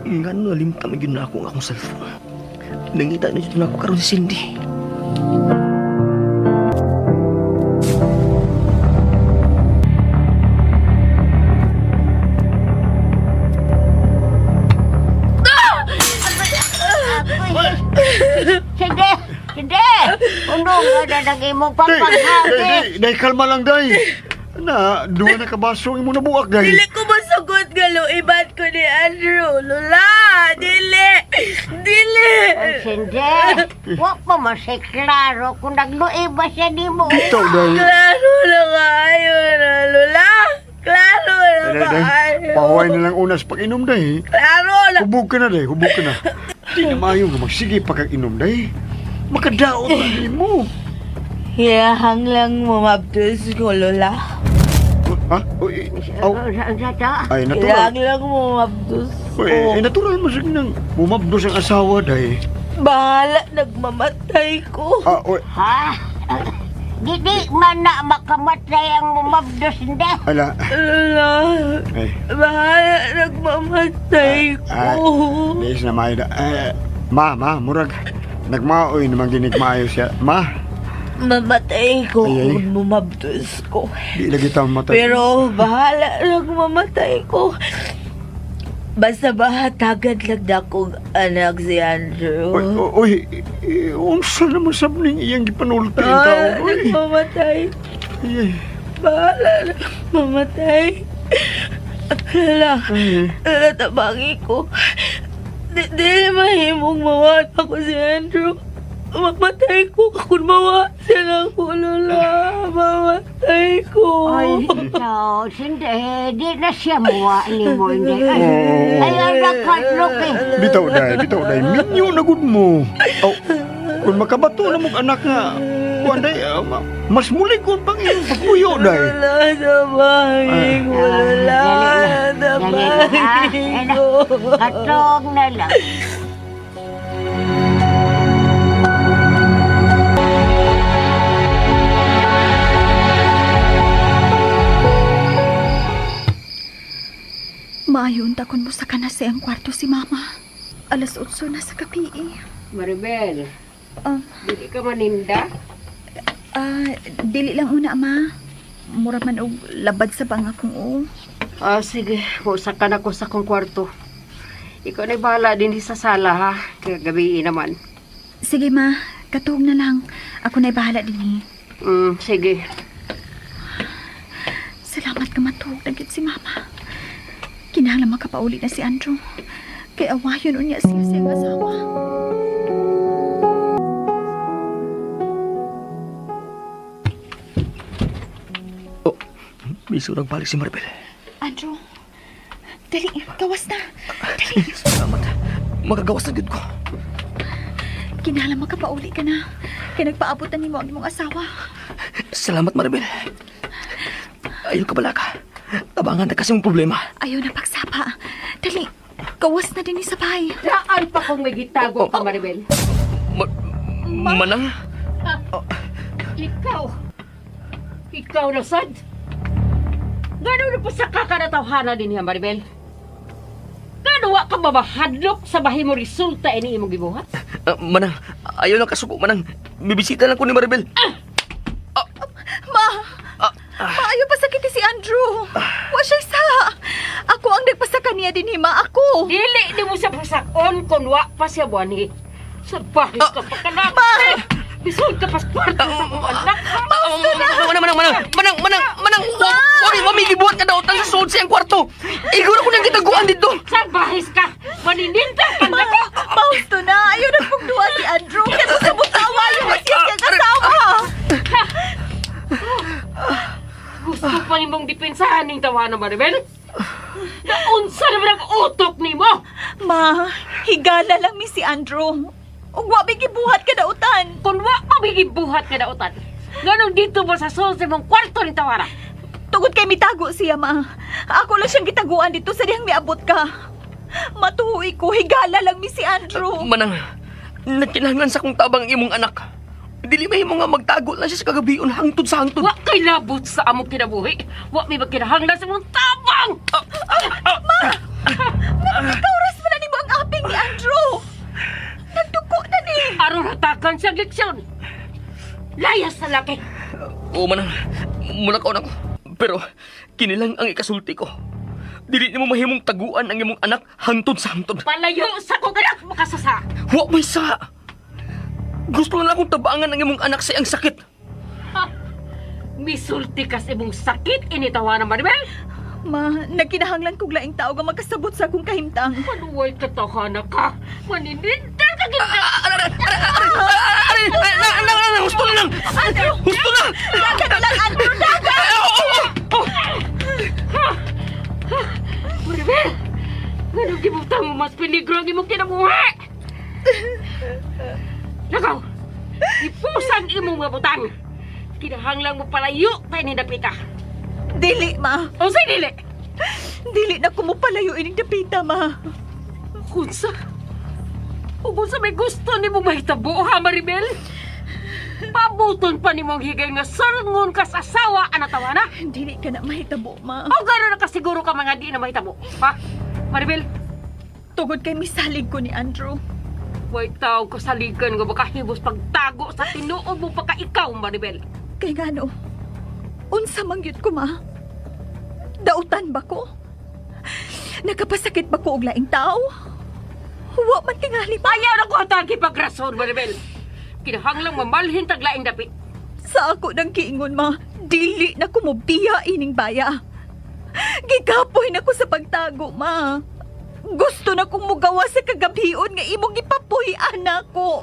Nga nalimtam yun na ako ang akong cellphone. Nangita na yun ako karon si Cindy. Hindi! Uno nga na naging mo papanghagi. Day, kalma lang, day. Na, duwa na kabaso imo nabuak, day. Dili ko masagot nga lo, ibat ko ni Andrew. Lola, dili. Sinde. Wa pa klaro kung nagluib ba siya di mo. Bitaw, day. Klaro na kayo na, Lola. Klaro na Day, day. Pahuway na lang unas pag-inom, day. Klaro na. Hubog ka na, day. Hubog ka na. Di na maayo nga magsige pagkag-inom, day. Makadaot na mo. Hiyahang lang mumabdos ko, Lola. Ha? Uy, aw. Ay, natural. Hiyahang lang mumabdos Uy, ko. natural mo sige nang bumabdos ang asawa, day. Bahala, nagmamatay ko. Uy. Ha? Di man na makamatay ang mumabdos hindi. Ala. Lola, Ay. bahala, nagmamatay ko. Diis na maayo da. Ma, murag. Nagmaoy naman ginig maayo siya. Ma, Mamatay ko Ay, ay. kung bumabdos ko. di lagi tang matay. Pero bahala, nagmamatay ko. Basta bahatagan lang na akong anak si Andrew. Uy, unsa naman sab ning iyang gipanulta yung tao. Uy. Nagmamatay. Ay, Bahala na mamatay. Lala, tabangi ko. Di mahimong mawala ko si Andrew. Mamatay ko kung mawa siya ako, Lola. Mamatay ko. Ay, ikaw, Sinde, di na siya muwa ni mo hindi. Ay, ang nakadlok eh. bitaw day. Minyo na gud mo. Kung makabato na mong anak nga, kuan day, mas muli ko pang iyong pagpuyo day. Lola, tabangi ko, Lola. Tabangi ko. Katog na lang. Maayon takon mo sa kana sa iyang kwarto si Mama. Alas 8 na sa gabi eh. Maribel, Ah, dili ka maninda? dili lang una, Ma. Mura man og labad sa banga kong o. Sige, usa ka na ko sa kong kwarto. Ikaw na bahala din sa sala ha, kaya gabi naman. Sige, Ma. Katuog na lang. Ako na'y bahala din eh. Sige. Salamat ka matuog na gid si Mama. Kinahanglan makapauli na si Andrew. Kay awayon unya siya siyang asawa. Biso nagbalik si Maribel. Andrew, dali, gawas na. Dali. Salamat. Magagawas na gid ko. Kinahanglan makapauli ka na. Kaya nagpaabot na nimo ang imong asawa. Salamat, Maribel. Ayaw ka bala ka. Tabangan na kasi mong problema. Ayaw na pagsapa. Dali, gawas na din sa bahay. Saan pa kung may gitago ka, Maribel? Manang? Ikaw na sad? Gano'n na pa sa kakanatawhana din niya, Maribel? Gano'n wa ka mamahadlok sa bahay mo resulta ini imong gibuhat? Manang, ayaw lang kasuko, Manang. Bibisita lang ko ni Maribel. Maayo pa sakit si Andrew. Wa siya sa. Ako ang nagpasaka niya din hima ako. Dili di mo siya pasakon kung wa pa siya buwani. Sa bahay ka pa ka na. Bisod ka pas kwarto sa kong anak. Manang, mamigibuhat ka daw sa suod siyang kwarto. Iguro ko nang kitaguan dito. Sa bahay ka, manininda ka na ko. Pausto na. Ayaw na pagduwa si Andrew. Kaya sa butawa yung siyang kasawa. Gusto pa nimong dipensahan ning tawanan, Maribel? Naunsa naman ang utok nimo? Ma, higala lang mi si Andrew. Ug wa may gibuhat ka dautan. Kung wa pagigibuhat ka na utan, ganun dito mo sa sul sa mong kwarto ni Tawara. Tugod kay mitago siya, Ma. Ako lang siyang gitaguan dito sa dihang miabot ka. Matuhoy ko, higala lang mi si Andrew. Manang, nagkinahanglan sa kong tabang imong anak. Dili may mo nga magtago lang siya sa kagabion hangtod sa hangtod. Wa kay labot sa among kinabuhi. Wa may magkinahanglan sa mong tabang. Kauras mo na nimo ang aping ni Andrew. Nagdugo na ni. Aron hatakan siyang leksyon. Layas sa laki. Oo, Manang, mula ka ko. Pero, kinilang ang ikasulti ko. Dili mo mahimong taguan ang imong anak hangtod sa hangtod. Palayo sa kong anak makasasa. Wa may sa. Gusto lang akong tabangan ang imong anak sa iyang sakit. Misulti ka sa imong sakit initawanan, Maribel. Ma, nagkinahanglan kong laing tao nga magkasabot sa akong kahimtang. Manuway ka tawhana ka. Manininda ka Husto na lang! Husto na! Dagan na lang, Andrew! Dagan! Maribel! Ganun gibutang mo mas peligro ang imong kinabuhi! Nakaw! Ipusan imong mga butang! Kinahanglang mo palayo tayo ni Dapita. Dili, ma. O say dili! Dili na ko mo palayo ining dapita, ma. Kunsa? Kung sa may gusto ni mong mahitabo, ha, Maribel? Pabuton pa ni mong higay nga sarungon ka sa asawa, anatawa na? Dili ka na mahitabo, ma. O gano'n na kasiguro ka mga di na mahitabo, ha? Maribel, Tugod kay misalig ko ni Andrew. way tao ko sa ligan nga makahibos pagtago sa tinuod mo pagka ikaw, Maribel. Kay ngano, unsa mangyud ko, ma? Dautan ba ko? Nakapasakit ba ko og laing tao? Wa man tingali pa. Ayaw na ko hatagi pagrason, Maribel. Kinahanglang mamalhin taglaing dapit. Sa ako nang kiingon, ma, dili na ko mo biya ining baya. Gigapoy na ko sa pagtago, ma. Gusto na kong mugawa sa kagabion nga imong ipapuhian ako.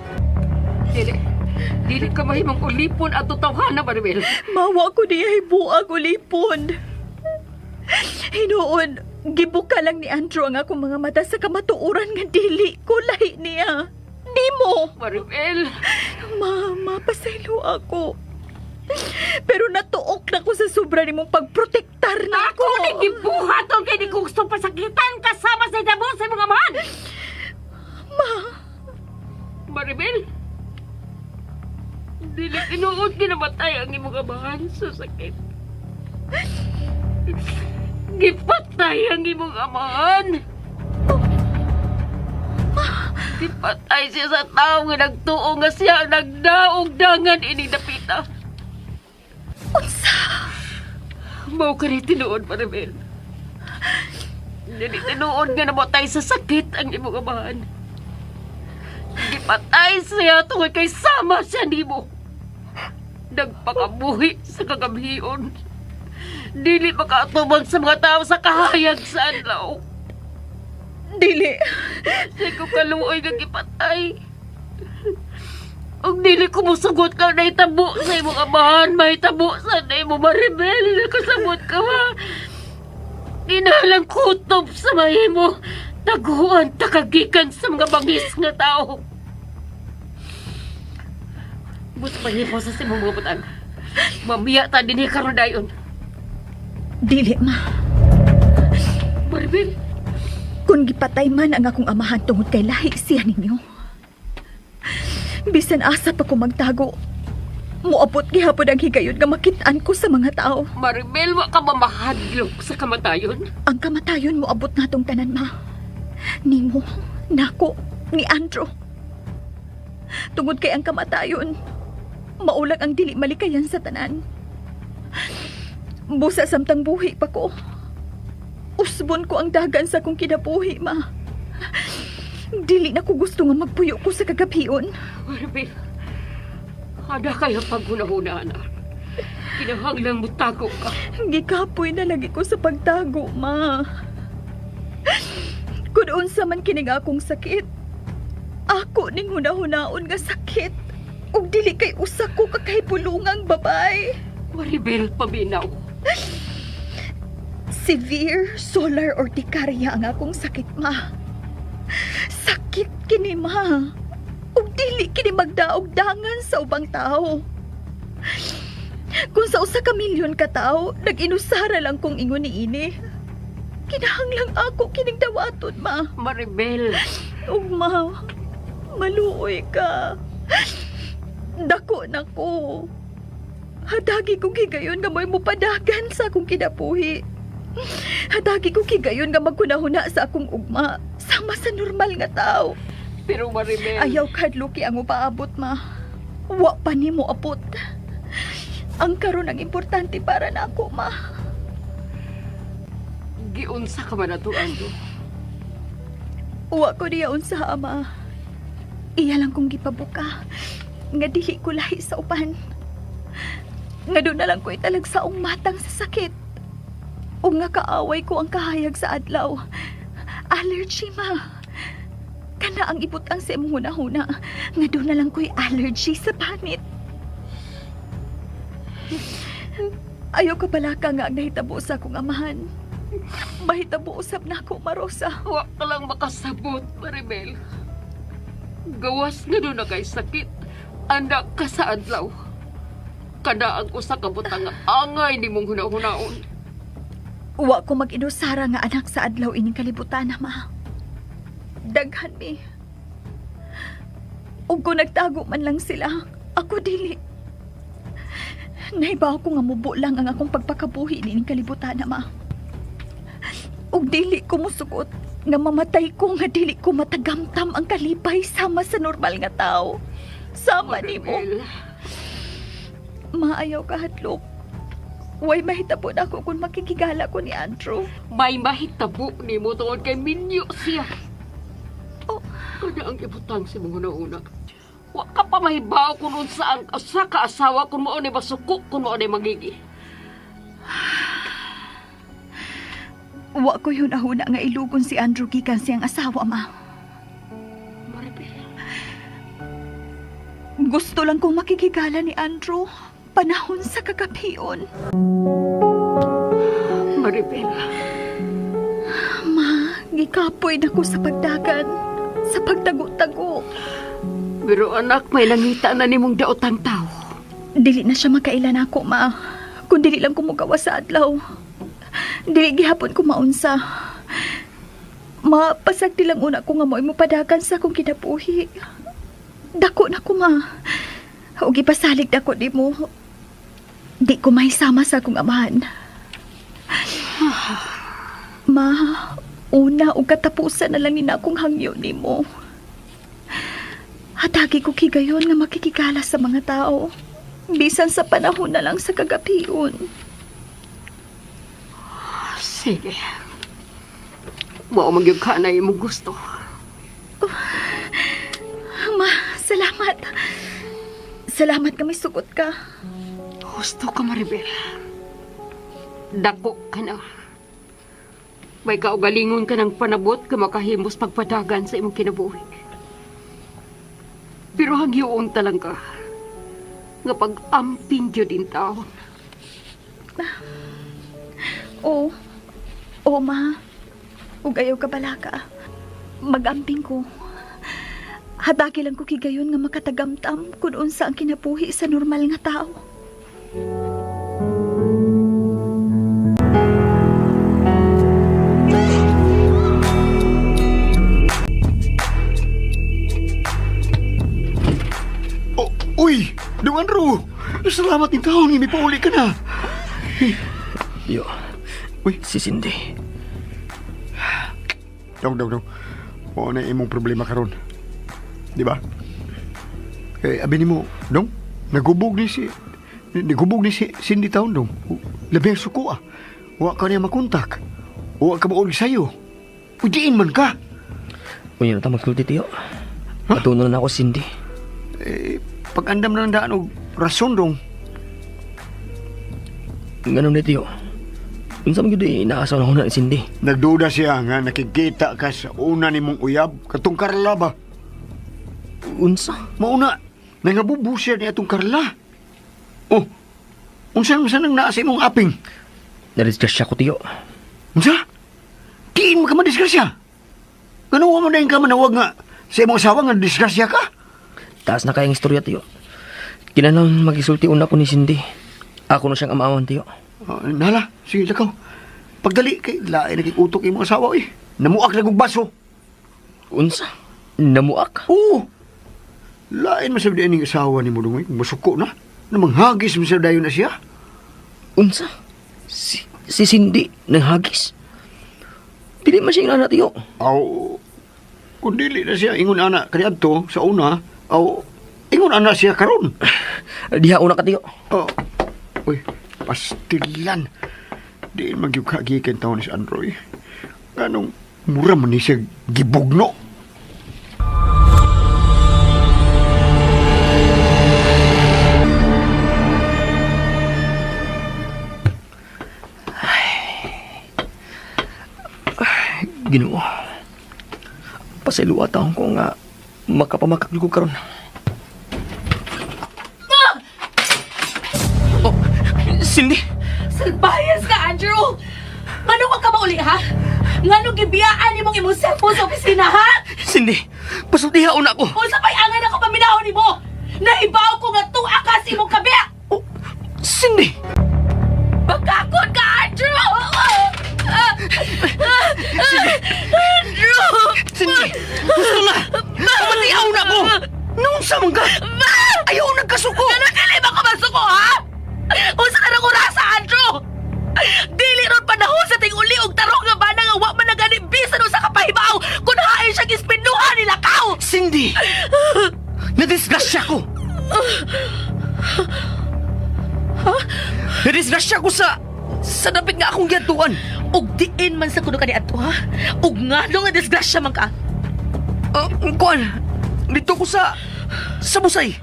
Dili ka mahimong ulipon at tutawhana, Maribel. Mawa ko diya buag ulipon. Hinuon, gibuka lang ni Andrew ang akong mga mata sa kamatuuran nga dili ko lahi niya. Di mo. Maribel. Mama, pasaylo ako. Pero natuok na ko sa sobra ni mong pagprotektar na Ako ni gibuhaton kay di ko gusto pasakitan kasama sa itabo sa mga man. Maribel. Dili tinuod ginamatay ang imong amahan sa sakit. Gipatay ang imong amahan. Gipatay siya sa tao nga nagtuo nga siya ang nagdaog dangan ining dapita. Mao ka ni tinuod, Maribel. Dili tinuod nga namatay sa sakit ang imong amahan. Gipatay siya tungod kay sama siya nimo. Nagpakabuhi sa kagabion. Dili makaatubang sa mga tao sa kahayag sa adlaw. Dili. Di ko kaluoy nga gipatay. Ang dili ko musugot ka na itabo sa imong amahan, mahitabo sa na mo, Maribel. Nakasabot ka ba? Inalang kutob sa mahimo. Taguan, takagikan sa mga bangis nga tao. Buto pa niyo sa simong mga butang. Mamiya ta din karon dayon. Dili, ma. Maribel, Kung gipatay man ang akong amahan tungod kay lahi siya ninyo. Bisan asa pa ko magtago. Muabot gihapon ang higayon nga makitaan ko sa mga tao. Maribel, wa ka mamahadlok sa kamatayon. Ang kamatayon mo abot natong tanan, ma. Nimo, nako, ni Andrew. Tungod kay ang kamatayon, maulag ang dili malikayan sa tanan. Busa samtang buhi pa ko. Usbon ko ang dagan sa kong kinabuhi, ma. Dili na ko gusto nga magpuyo ko sa kagabion. Maribel, ada kaya paghunahuna na. Kinahanglang mutago ka. Gikapoy na lagi ko sa pagtago, ma. Kung unsa man kining akong sakit, ako ning hunahunaon nga sakit. Ug dili kay usa ko kakahipulungang babay. Maribel, paminaw. Severe solar urticaria ang akong sakit, ma. Sakit kini, ma. Ug dili kini magdaog-dangan sa ubang tao. Kung sa usa ka milyon ka tao, nag-inusara lang kong ingon niini. Kinahanglang ako kining dawaton, ma. Maribel. Ug ma, maluoy ka. Dako na ko. Hadagi ko gigayon nga mo'y mupadagan sa akong kinabuhi. Hadagi ko gigayon nga magkunahuna sa akong ugma. Sama sa normal nga tao. Pero Maribel... Ayaw kadluki ang upaabot, ma. Wa pa ni mo abot. Ang karon ang importante para na ako, ma. Giunsa ka man atuan do. Wa ko diya unsa, ama. Iya lang kong gipabuka. Nga dili ko lahi sa upan. Nga doon na lang ko italag sa matang sa sakit. O nga kaaway ko ang kahayag sa adlaw. Allergy, ma. Kana ang ibutang sa imong huna-huna. Nga doon na lang ko'y allergy sa panit. Ayaw ka pala ka nga nahitabo sa akong amahan. Mahitabo usab na ako, Marosa. Wa ka lang makasabot, Maribel. Gawas nga doon na kay sakit. Anak ka sa adlaw. Kada ang usa ka butang nga angay ni mong hunahunaon. Wa ko mag-inusara nga anak sa adlaw ining kalibutan, ma. Daghan mi. Ug kung nagtago man lang sila, ako dili. Naibaw ko nga mubo lang ang akong pagpakabuhi ining kalibutan, ma. Ug dili ko musugot nga mamatay ko nga dili ko matagamtam ang kalipay sama sa normal nga tao. Sama nimo. Maribel, Maayaw ka hatlop. Way mahitabo na ako kung makikigala ko ni Andrew. may mahitabo ni mo tungod kay minyo siya. Oh. Kada ang ibutang si mong una-una. Wa ka pa mahibaw kung unsa ang usa ka asawa kung mao ni masuko kung mao ni magigi. Wa ko yun ahuna nga ilugon si Andrew gikan siyang asawa, ma. Maribel, Gusto lang kong makikigala ni Andrew. Panahon sa kagabion. Maribel, Ma, gikapoy na ko sa pagdagan. Sa pagtago-tago. pero anak may nangita na nimong daotang tao. Dili na siya makailan ako, ma. Kung dili lang ko mugawa sa adlaw. Dili gihapon ko maunsa. Ma, pasagdi lang una ko nga mo'y mupadagan sa akong kinabuhi. Dako na ko, ma. O gipasalig dako di mo. Di ko mahisama sa akong amahan. Ma, una o katapusan na lang nina akong hangyo ni mo. Hatagi ko kigayon nga makikigala sa mga tao. Bisan sa panahon na lang sa kagabion. Sige. Mao magyug ka na imong gusto. Ma, salamat. Salamat kami sugot ka. Gusto ka, Maribel. Dako ka na. May kaugalingon ka ng panabot ka makahimos pagpadagan sa imong kinabuhi. Pero hangyoon talang ka nga pag-amping yun din taon. Oo, ma. Ug ayaw ka bala ka. Magamping ko. Hatagi lang ko kigayon nga makatagamtam kung unsa ang kinabuhi sa normal nga tao. Oh, uy! Dong Andrew! Salamat ni taon, may pauli ka na. Yo, Uy, si Cindy. dong. Oo na imong problema karon. Di ba? Kaya abi nimo, dong, nagubog ni si Cindy taon, dong. Labi ang suko ah. Wa ka niya makontak. Wa ka mauli sa'yo. Udiin man ka. Uy, na magsulti tiyo. Patuno na ako, Cindy. Pag-andam na ng daan og rason, dong. Ganun na tiyo. Unsa man gyud inaasaw na huna ni Cindy. Nagduda siya nga nakikita ka sa una ni mong uyab, katong Carla ba? Unsa? Mauna, nangabubu siya ni atong Carla. Oh, unsa nang naa sa imong aping? Nadisgrasya ko tiyo. Unsa? Diin mo ka madisgrasya. Ganuwa mo na yung ka manawag nga sa imong asawa nga disgrasya ka? Taas na kayang istorya tiyo. Kinahanglan magisulti una ko ni Cindy. Ako na siyang amawan tiyo. Nala, sige lakaw. Pagdali kay lain nakikutok imong asawa eh. Namuak na kong baso. Unsa? Namuak? Oo. Lain masabi din yung asawa ni mo dungoy. Masuko na. Namanghagis masabi dayon na siya. Unsa? Si Cindy nang hagis. Dili man siya inana tiyo. Aw, kung dili na siya ingon ana kaniadto sa una, aw, ingon ana siya karon. Diha una ka tiyo. Oh. Uy, pastilan. Di magyukagikan taon ni si Androy. Ganong mura man ni siya gibugno. Ginoo. Pasayluatan ko nga makapamakak ko karon. Oh, Cindy! Salbayas ka, Andrew! Ngano ka mauli, ha? Ngano gibiyaan ni mong imong cellphone sa opisina, ha? Cindy! Pasultihaon ako! Unsa pa'y angay ako paminahon ni mo? Nahibaw ko nga tuwa ka sa imong kabiya! Oh, Cindy! Magkakon ka, Andrew! Andrew! Cindy! Gusto na! Pamatihaon ako! Noon sa mga! Ayaw nagkasuko! Nagkalima ka masuko, ha? Unsa na nang orasa, Andrew? Dili ron panahon sa ting uli og tarong nga bana nga wa man nagani bisan usa ka pahibaw kun haay siya gispinduhan nila kao. Cindy! Nadisgrasya ko! Ha? Nadisgrasya ko sa dapit nga akong giyatuan. Og diin man sa kuno kani adto, ha? Og ngano nga disgrasya man ka? Kuan, dito ko sa busay.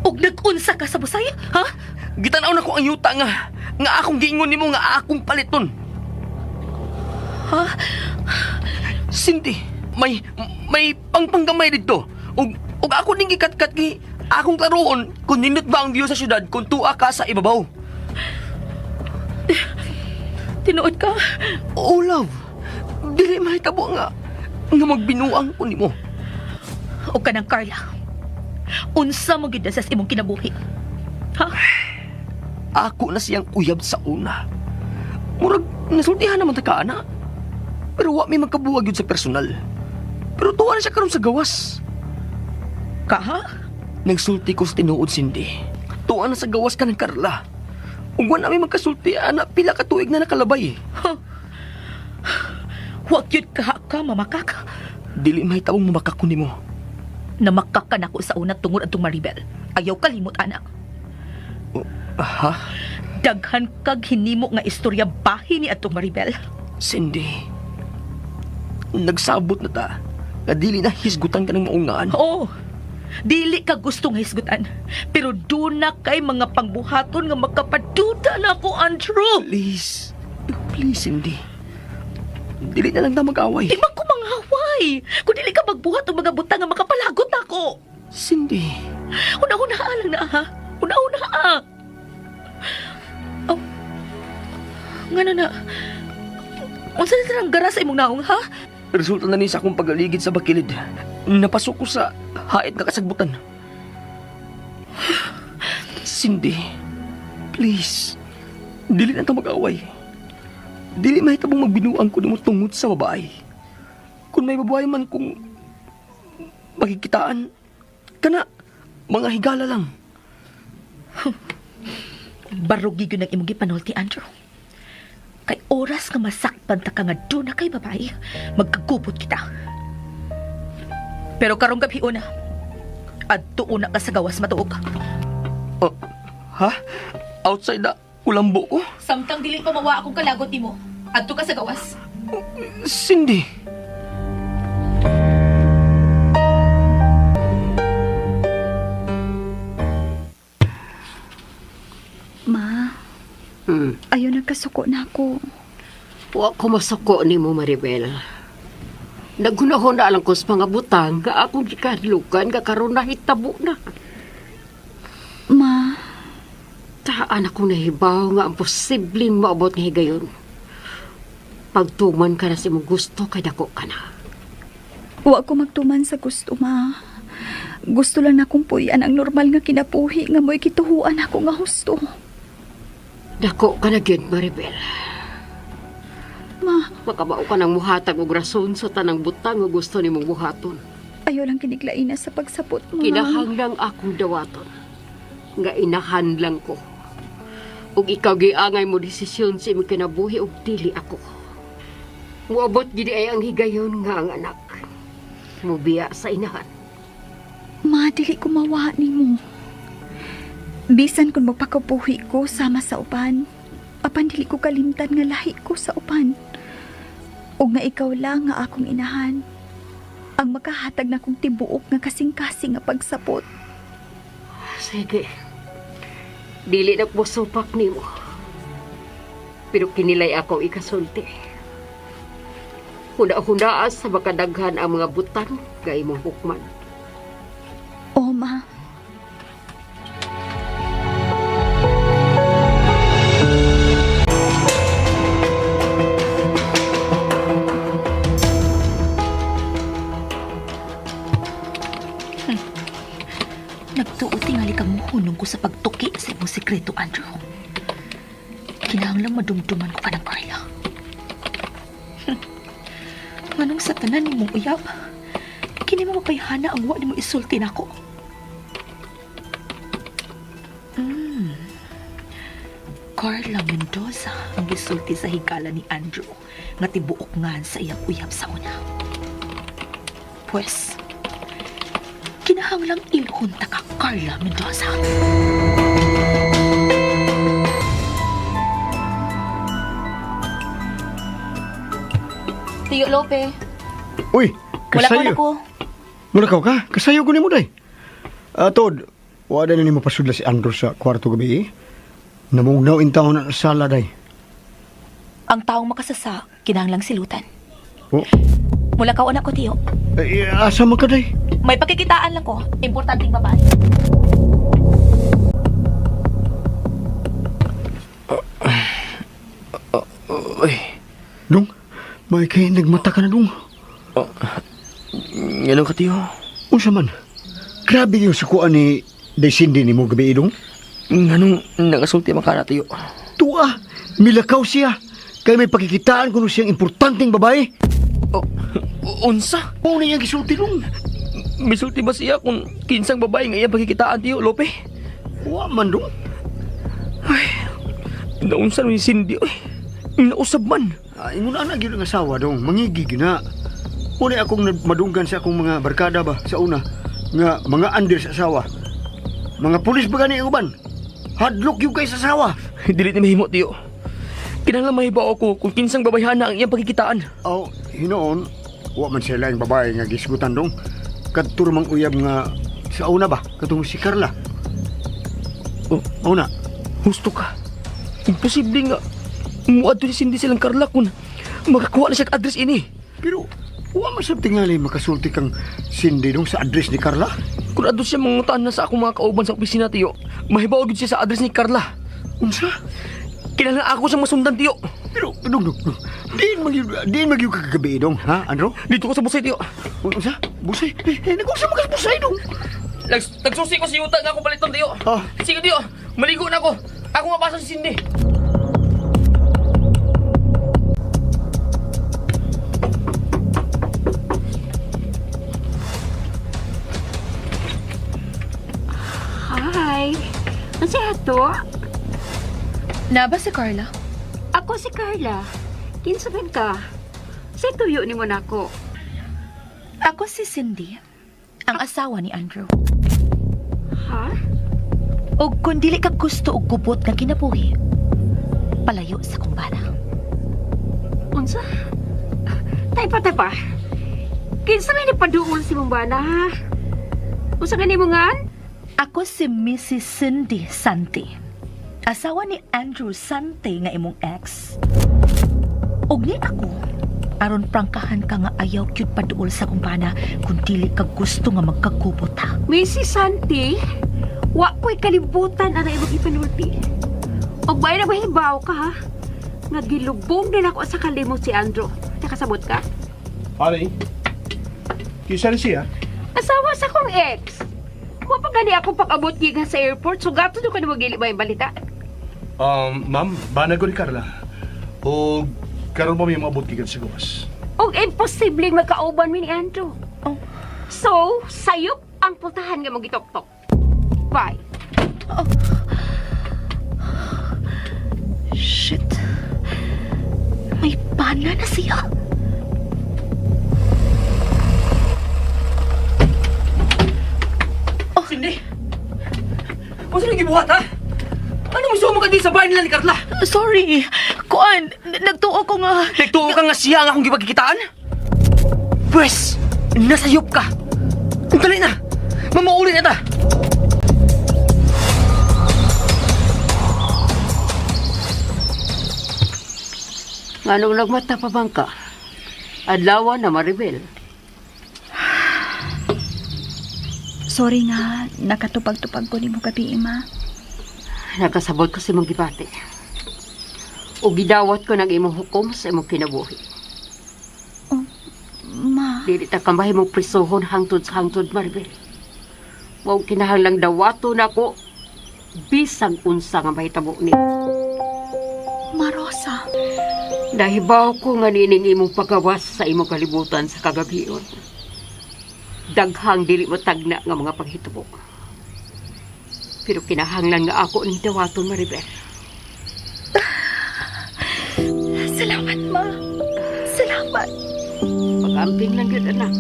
Og nag-unsa ka sa busay, ha? Gitanaw na ko ang yuta nga akong giingon nimo nga akong paliton. Ha? Cindy, may pangpanggamay dito. Og ako ning gikat-kat gi akong klaroon kung nindot ba ang view sa syudad kung tuwa ka sa ibabaw. Tinuod ka? Oo, love. Dili mahitabo nga magbinuang ko nimo. Og kanang Carla. Unsa mo gid sa imong kinabuhi? Ha? Ako na siyang uyab sa una. Murag nasultihan naman ta ka, ana. Pero wa may magkabuwag yun sa personal. Pero tuwa na siya karon sa gawas. Ka, ha? Nagsulti ko sa tinuod, Cindy. Tuwa na sa gawas ka ng Carla. Ug wa na may magkasulti, ana, pila ka tuig na nakalabay. Huwag yun ka mamakak. Dili mahitabong mamakak ko nimo. Namakak ka na ko sa una tungod atong Maribel. Ayaw kalimot, anak. Ha? Daghan kag hinimo nga istorya bahin ni atong Maribel. Cindy, nagsabot na ta. Nga dili na hisgutan ka ng maungaan. Oo. Dili ka gusto nga hisgutan. Pero doon na kay mga pangbuhaton nga makapaduda na ko, Andrew. Please. Please, Cindy. Dili na lang na mag-away. Di man ko manghaway. Kung dili ka magbuhat o mga butang nga makapalagot na ko. Cindy. Una-una lang na, ha? Una-una, ha? Oh. Nga na. Unsa na tarang gara sa imong naong, ha? Resulta na ni sa akong pagaligid sa bakilid. Napasok ko sa hait nga kasagbutan. Cindy, please. Dili na ta mag-away. Dili mahitabong magbinuang ko nimo tungod sa babae. Kung may babae man kung magkikitaan, kana, mga higala lang. Barugi yun ang imong gipanulti, Andrew. Kay oras nga masaktan ta ka nga doon na kay babae, magkagubot kita. Pero karong gabi una, adto una ka sa gawas matuog. Ha? Outside na ulambo ko? Samtang dili pa mawa akong kalagot nimo, adto ka sa gawas. Cindy. Ma, ayaw nagkasuko na ako. Wa ko masuko ni mo, Maribel. Nagunahon na lang ko sa mga butang nga akong gikadlukan nga karon nahitabo na. Ma, Taan ako nahibaw nga ang posibleng maabot nga higayon. Pagtuman ka na sa imong gusto kay dako ka na. wa ko magtuman sa gusto, ma. Gusto lang na kong puyan ang normal nga kinapuhi nga mo'y kituhuan ako nga husto. Dako ka na gyud, Maribel. Ma, Makabao ka ng muhatag og rason sa tanang butang nga gusto nimong buhaton. ayaw lang kiniglain na sa pagsapot, ma. Kinahanglang akong dawaton. Nga inahanlang ko. Ug ikaw giangay mo desisyon sa imong kinabuhi ug dili ako. Muabot gid ay ang higayon nga ang anak. Mubiya sa inahan. Ma, dili ko mawa ni mo. Bisan kung magpakapuhi ko sama sa upan, apan dili ko kalimtan nga lahi ko sa upan. O nga ikaw lang nga akong inahan. Ang makahatag na kong tibuok nga kasing-kasing nga pagsapot. Sige. Dili na po supak nimo. Pero kinilay akong ikasulti. Hunda-hundaa sa makadaghan ang mga butang nga imong hukman. Oo, ma. Nagtuo tingali kang muhunong ko sa pagtuki sa imong sekreto, Andrew. Kinahanglang madumduman ko ka ng Carla. Nganong sa tanan ni mong uyab, kini mo mapayhana ang wa ni mo isulti nako. Carla Mendoza ang gisulti sa higala ni Andrew nga tibuok ngan sa iyang uyab sa una. Pues, kinahanglang ilhon ta ka, Carla Mendoza. Tio Lope, Uy, wala ko kasayo. na ko. Mulakaw ka? Kasayo ko ni mo, day. Tod, wala na ni mapasudla si Andrew sa kwarto gabi, namugnaw in taon na sala, day. Ang taong makasasa, kinahanglang silutan. Oh, Mula ka na ko, Tio. asa mo ka, day? May pagkikitaan lang ko. Importanteng babae. Dong, may kay nagmata ka na, dong. Ganun ka, tiyo. Unsa man, grabe yung sukuan ni Day Cindy ni mo gabi, dong. Ganun, nagasulti ang makara, tiyo. Tuwa, milakaw siya. Kaya may pakikitaan kuno siyang importanteng babae. Unsa? Paano niyang gisulti, dong? Misulti ba siya kung kinsang babae nga iyang pagkikitaan, tiyo, Lope? Wa man, dong. Naunsa ni Cindy, oy. Nausab man. Ay, muna na gyud ang asawa, dong. Mangigig na. Muna akong madunggan sa akong mga barkada ba sa una nga mga under sa asawa. Mga pulis ba gani ang uban? Hadlok yung kay sa asawa. Dili na mahimo, tiyo. Kinahanglan mahibaw ako kung kinsang babayhana ang iyang pagkikitaan. Oh, hinoon, wa man sila yung babae nga gisgutan, dong. Kadtur mang uyab nga sa una ba? Katong si Carla. Oh, Una. Husto ka. Imposible nga. Muad to ni Cindy silang Carla kung makakuha na siya address ini. Pero, wa man sab tingali makasulti kang Cindy dong sa address ni Carla. Kung adto siya mangutaan na sa akong mga kauban sa opisina, tiyo, mahibaw gud siya sa address ni Carla. Unsa? Kinahanglan ako siyang masundan, tiyo. Pero, dong. Diin magyug kagabi, dong, ha, Andro? Dito ko sa busay, tiyo. Unsa? Busay? Nag-unsa mo ka sa busay, dong? Nagsusi ko si Yuta nga ako paliton, tiyo. Ah. Sige, tiyo. Maligo na ako. Ako mapasa si Cindy. Hi! Ano siya to? Naba si Carla? Ako si Carla. Kinsaman ka? Sa tuyo ni mo nako. Ako si Cindy, ang asawa ni Andrew. Ha? O kung dili ka gusto og gubot nga kinabuhi, palayo sa kumbana. Unsa? Taypa. Kinsa may napaduol si mong bana, ha? Unsa gani mo ngan? Ako si Mrs. Cindy Santi, asawa ni Andrew Santi nga imong ex. Og ni ako, aron prangkahan ka nga ayaw kyud paduol sa kumpana kung dili ka gusto nga magkagubot ha. Mrs. Santi, wa ko'y kalibutan ang imong ipinulti. Og bay na mahibaw ka, ha? Nga gilubong din ako sa kalimot si Andrew. Nakasabot ka? Ari, kisa rin siya? Asawa sa kong ex. Kung pa gani ako pag-abot giga sa airport, so gato doon ka na magili ba yung balita? Ma'am, banag ko ni Carla. O karon pa may maabot gikan sa gawas. Og imposibleng magkauban mi ni Andrew. Oh. So, sayop ang pultahan nga magitok-tok. Bye. Shit. May bana na siya. Cindy! Ano sa'yo gibuhat, ha? Ano mo sumo ka din sa bahay nila ni Carla? Sorry. Kuan, nagtuo ko nga. Nagtuo ka nga siya ang akong gipagkikitaan? Pwes, nasayop ka. Dali na. Mamauli na ta. Anong nagmata pa bang ka? Adlaw na Maribel. Sorry nga, nakatupag-tupag ko ni mo gabi, ma. Nagkasabot ko si mong gibati. O gidawat ko ng imong hukom sa imong kinabuhi. Ma, Dili ta kambahay mong prisohon hangtod sa hangtod, Maribel. Huwag kinahanglang dawato na ko bisag unsa nga mahitabo ni. Ma Rosa. Nahibaw ko nga nining imong pagawas sa imong kalibutan sa kagabion. Daghang dili mo tagna nga mga paghitabo. Pero kinahanglan nga ako ni dawaton, Maribel. Salamat, ma. Salamat. Pag-amping lang yun, anak.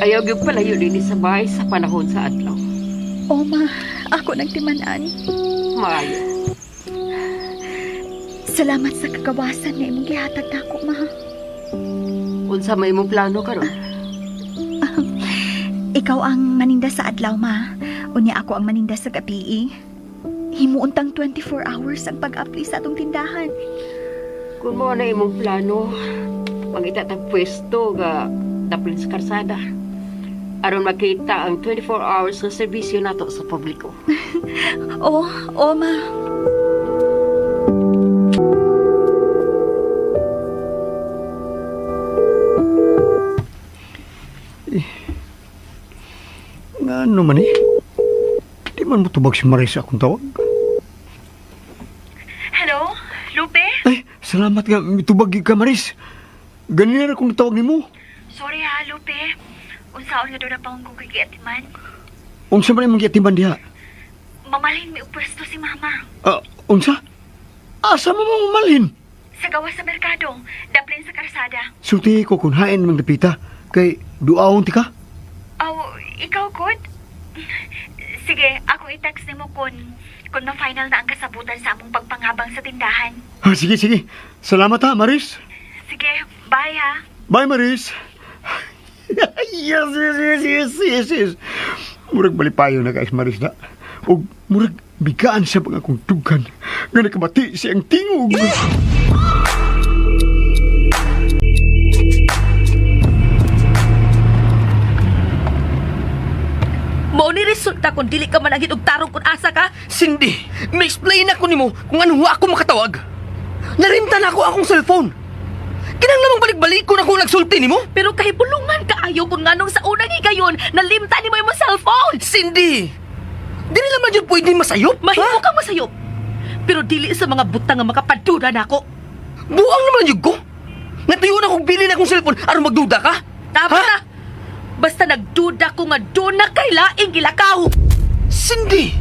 Ayaw yung palayo din sa bahay sa panahon sa adlaw. O, ma. Ako nagtimanan. Maayo. Salamat sa kagawasan na imong gihatag na ako, ma. Unsa may imong plano karon? Ikaw ang maninda sa adlaw, ma. Unya ako ang maninda sa gabi. Himuuntang 24 hours ang pag-apply sa atong tindahan. Kung mo na imong plano, mag-itatag pwesto nga daplin sa karsada. Aron makita ang 24 hours nga serbisyo nato sa publiko. O, ma. Nga ano man eh. Di man mo tubag si Maris akong tawag. Hello, Lupe? Ay, salamat nga. Mitubag ka, Maris. Ganyan na akong tawag ni mo. Sorry ha, Lupe. Unsaon nga doon na pang kong kikiatiman. Unsa man yung magyatiman diha? Mamalhin may upwesto si mama. Unsa? Asa mo mamalhin? Sa gawas sa merkado, daplin sa karsada. Sulti ko kung hain mang dapita. Kay duaon ti ka? Aw, ikaw, Kod? Sige, ako i-text ni mo kung ma-final na ang kasabutan sa among pagpangabang sa tindahan. Sige, sige. Salamat ha, Maris. Sige, bye ha. Bye, Maris. yes. Murag balipayo na guys, Maris na. O murag bigaan sa mga kong tugan nga nakamati siyang tingog. Mao ni resulta kung dili ka managid og tarong kung asa ka. Cindy, may explain ako nimo kung anong wa ako makatawag. Narimta na ako akong cellphone. Kinahanglan balik-balik ko na kung nagsulti nimo. Pero kahibulungan ka ayaw kung nganong sa unang higayon nalimta ni mo yung cellphone. Cindy, dili naman yun pwede masayop. Mahimo kang masayop. Pero dili sa mga butang nga makapadura na ako. Buang naman yun ko. Natuyo na kong bilin akong cellphone aron magduda ka. Tama na. Basta nagduda ko nga doon na kay laing gilakaw. Cindy!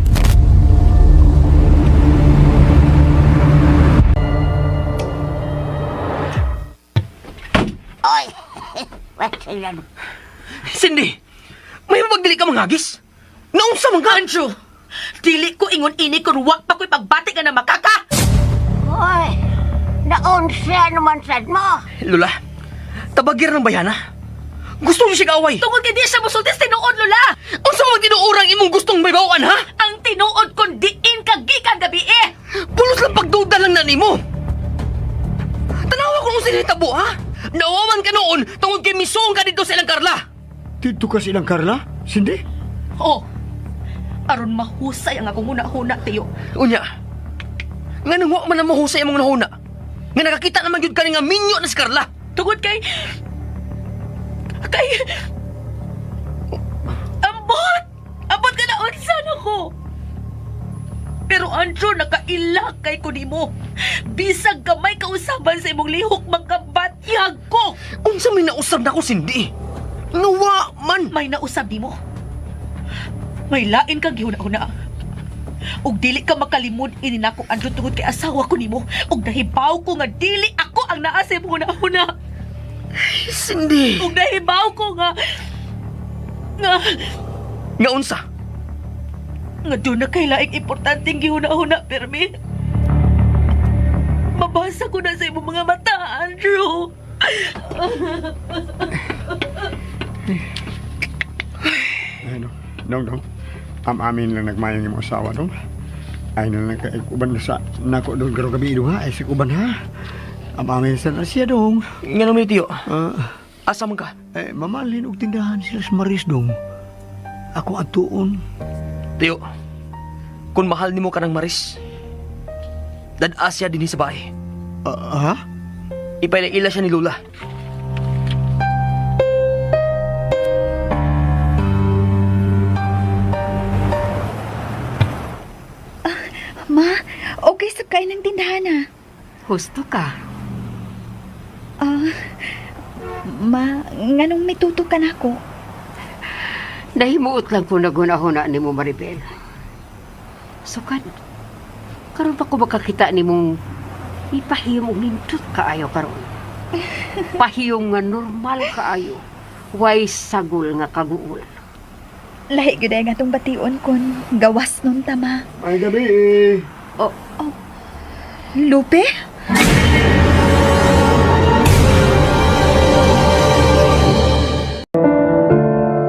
Oy! Cindy! May mapagdili ka mangagis? Naunsa man ka? Andrew! Dili ko ingon ini kung wak pa ko'y pagbati ka na makaka! Oy! Naunsa naman sad mo? Lola, tabagir ng bayana. Gusto niyo siya kaaway. Tungod kay di siya musultis tinuod, Lola! Unsa man tinuurang imong gustong may bawaan, ha? Ang tinuod kung diin ka gikan gabi eh! Pulos lang pagduda lang na nimo. Tanawa ko kung sinitabo, ha? Nawaman ka noon tungod kay misong ka dito sa ilang Carla. Dito ka silang Carla? Cindy? Oh, aron mahusay ang akong huna-huna, tiyo. Unya, nga nang wa man na mahusay among nahuna. Nga nakakita naman yun ka nga minyo na si Carla. Tungod kay... Ambot! Ambot ka na unsan ako! Pero Andrew, nakailak kay ko nimo. Bisag gamay kausaban sa imong lihok magkabatyag ko! Unsa may nausab na ko, Cindy? Nawa man! May nausab nimo. May lain kang gihuna-huna. Og dili ka makalimod ini nako Andrew tungod kay asawa ko nimo. Og nahibaw ko nga dili ako ang naa sa imong huna-huna. Cindy! Og nahibaw ko nga Nga unsa? nga doon na kay laing importanteng gihuna-huna, Permi. Mabasa ko na sa imong mga mata, Andrew. Ano? Dong. Amin lang nagmayang yung asawa dong. Ay na lang kaikuban sa nako doon garo gabi ha. Ay sa kuban ha. Amaminsan na siya dong. Nga naman tiyo. Ah, Asa man ka? mamalin og tindahan sila sa Maris dong. Ako atuon. Tiyo, kung mahal nimo ka ng Maris, dad-asya din sa bahay. Ha? Ipailaila siya ni Lola. Ma, okay sab kayo ng tindahan ah. Husto ka. Ma, nganong may tutukan ako? Nahimuot lang ko nagunahuna ni mo, Maribel. Sukat, karon pa ko makakita ni mong ipahiyong nindot kaayo karon. Pahiyong nga normal kaayo. Way sagol nga kaguol. Lahi gyud ay nga tong bation kon gawas nun tama. Ay gabi. Lupe?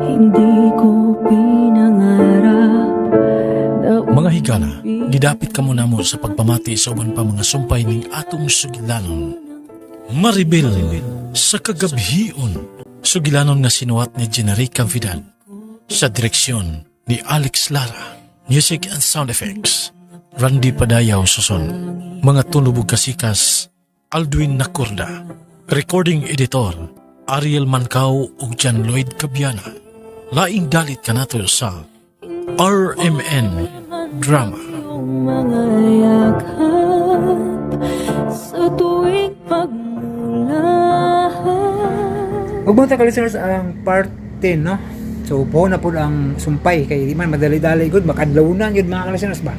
Hindi ko pinangarap na Mga higala, gidapit ka muna mo sa pagpamati sa uban pa mga sumpay ning atong sugilanon. Maribel sa kagabhion. Sugilanon nga sinuwat ni Generica Vidal. Sa direksyon ni Alex Lara. Music and sound effects, Randy Padayaw Suson. Mga tunubog kasikas, Aldwin Nakurda. Recording editor, Ariel Mancao ug John Lloyd Cabiana. Laing dalit ka nato sa RMN Drama. mga yakap sa tuwing pagmulahan. Magbunta ka listeners ang part 10, no? So, po na po ang sumpay. Kaya di man madali-dali good. Makadlawunan yun mga listeners ba?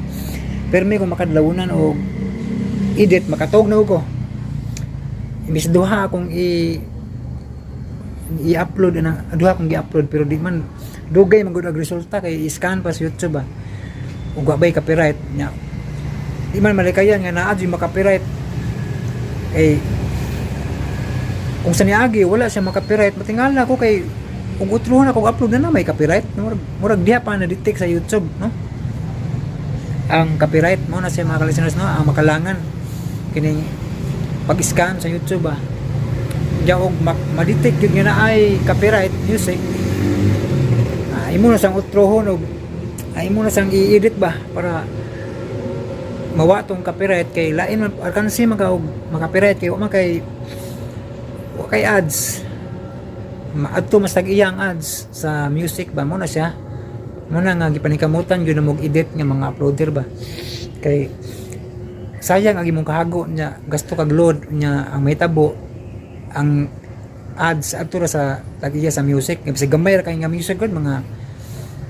Pero may kung makadlawunan o edit, makatog na ko. Imbis duha akong i-upload na duha akong i-upload pero di man dugay magud ang resulta kay i-scan pa sa YouTube ba. Ug wa bay copyright nya. Di man malikayan nga naa di makapiright. Kung sa niagi wala siya makapiright, matingala ko kay kung utruhan ako upload na may copyright. Murag diha pa na detect sa YouTube, no? Ang copyright mo na siya mga listeners, no? Ang makalangan kining pag-scan sa YouTube ba. Diya og ma-detect yun nga na ay copyright music. Imo na sang utrohon og imo na sang i-edit ba para mawa tong copyright kay lain man arkansi maka-copyright kay wa kay ads. Maadto mas tag-iyang ads sa music ba mo na siya. Mo na nga gipanikamutan gyud na mag-edit nga mga uploader ba. Kay sayang ang imong kahago nya gasto kag load nya ang mahitabo ang ads adto ra sa tag-iya sa music kasi gamay ra kay nga music gud mga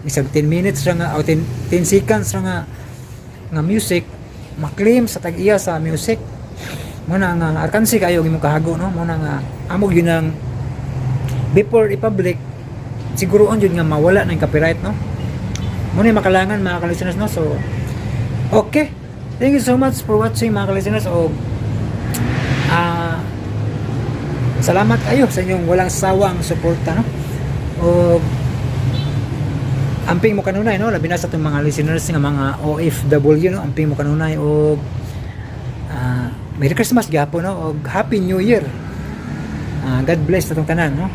isang 10 minutes ra nga o 10 seconds ra nga music maklaim sa tag-iya sa music mo na nga arkansi kayo ang imong kahago no mo na nga amo gyud nang before i-public siguroon yun nga mawala na yung copyright no mo na makalangan mga ka-listeners no so okay. Thank you so much for watching mga ka-listeners o salamat kayo sa inyong walang sawang suporta no o amping mo kanunay no labi na sa itong mga listeners nga mga OFW no amping mo kanunay o Merry Christmas gyapon no o Happy New Year. God bless sa itong tanan no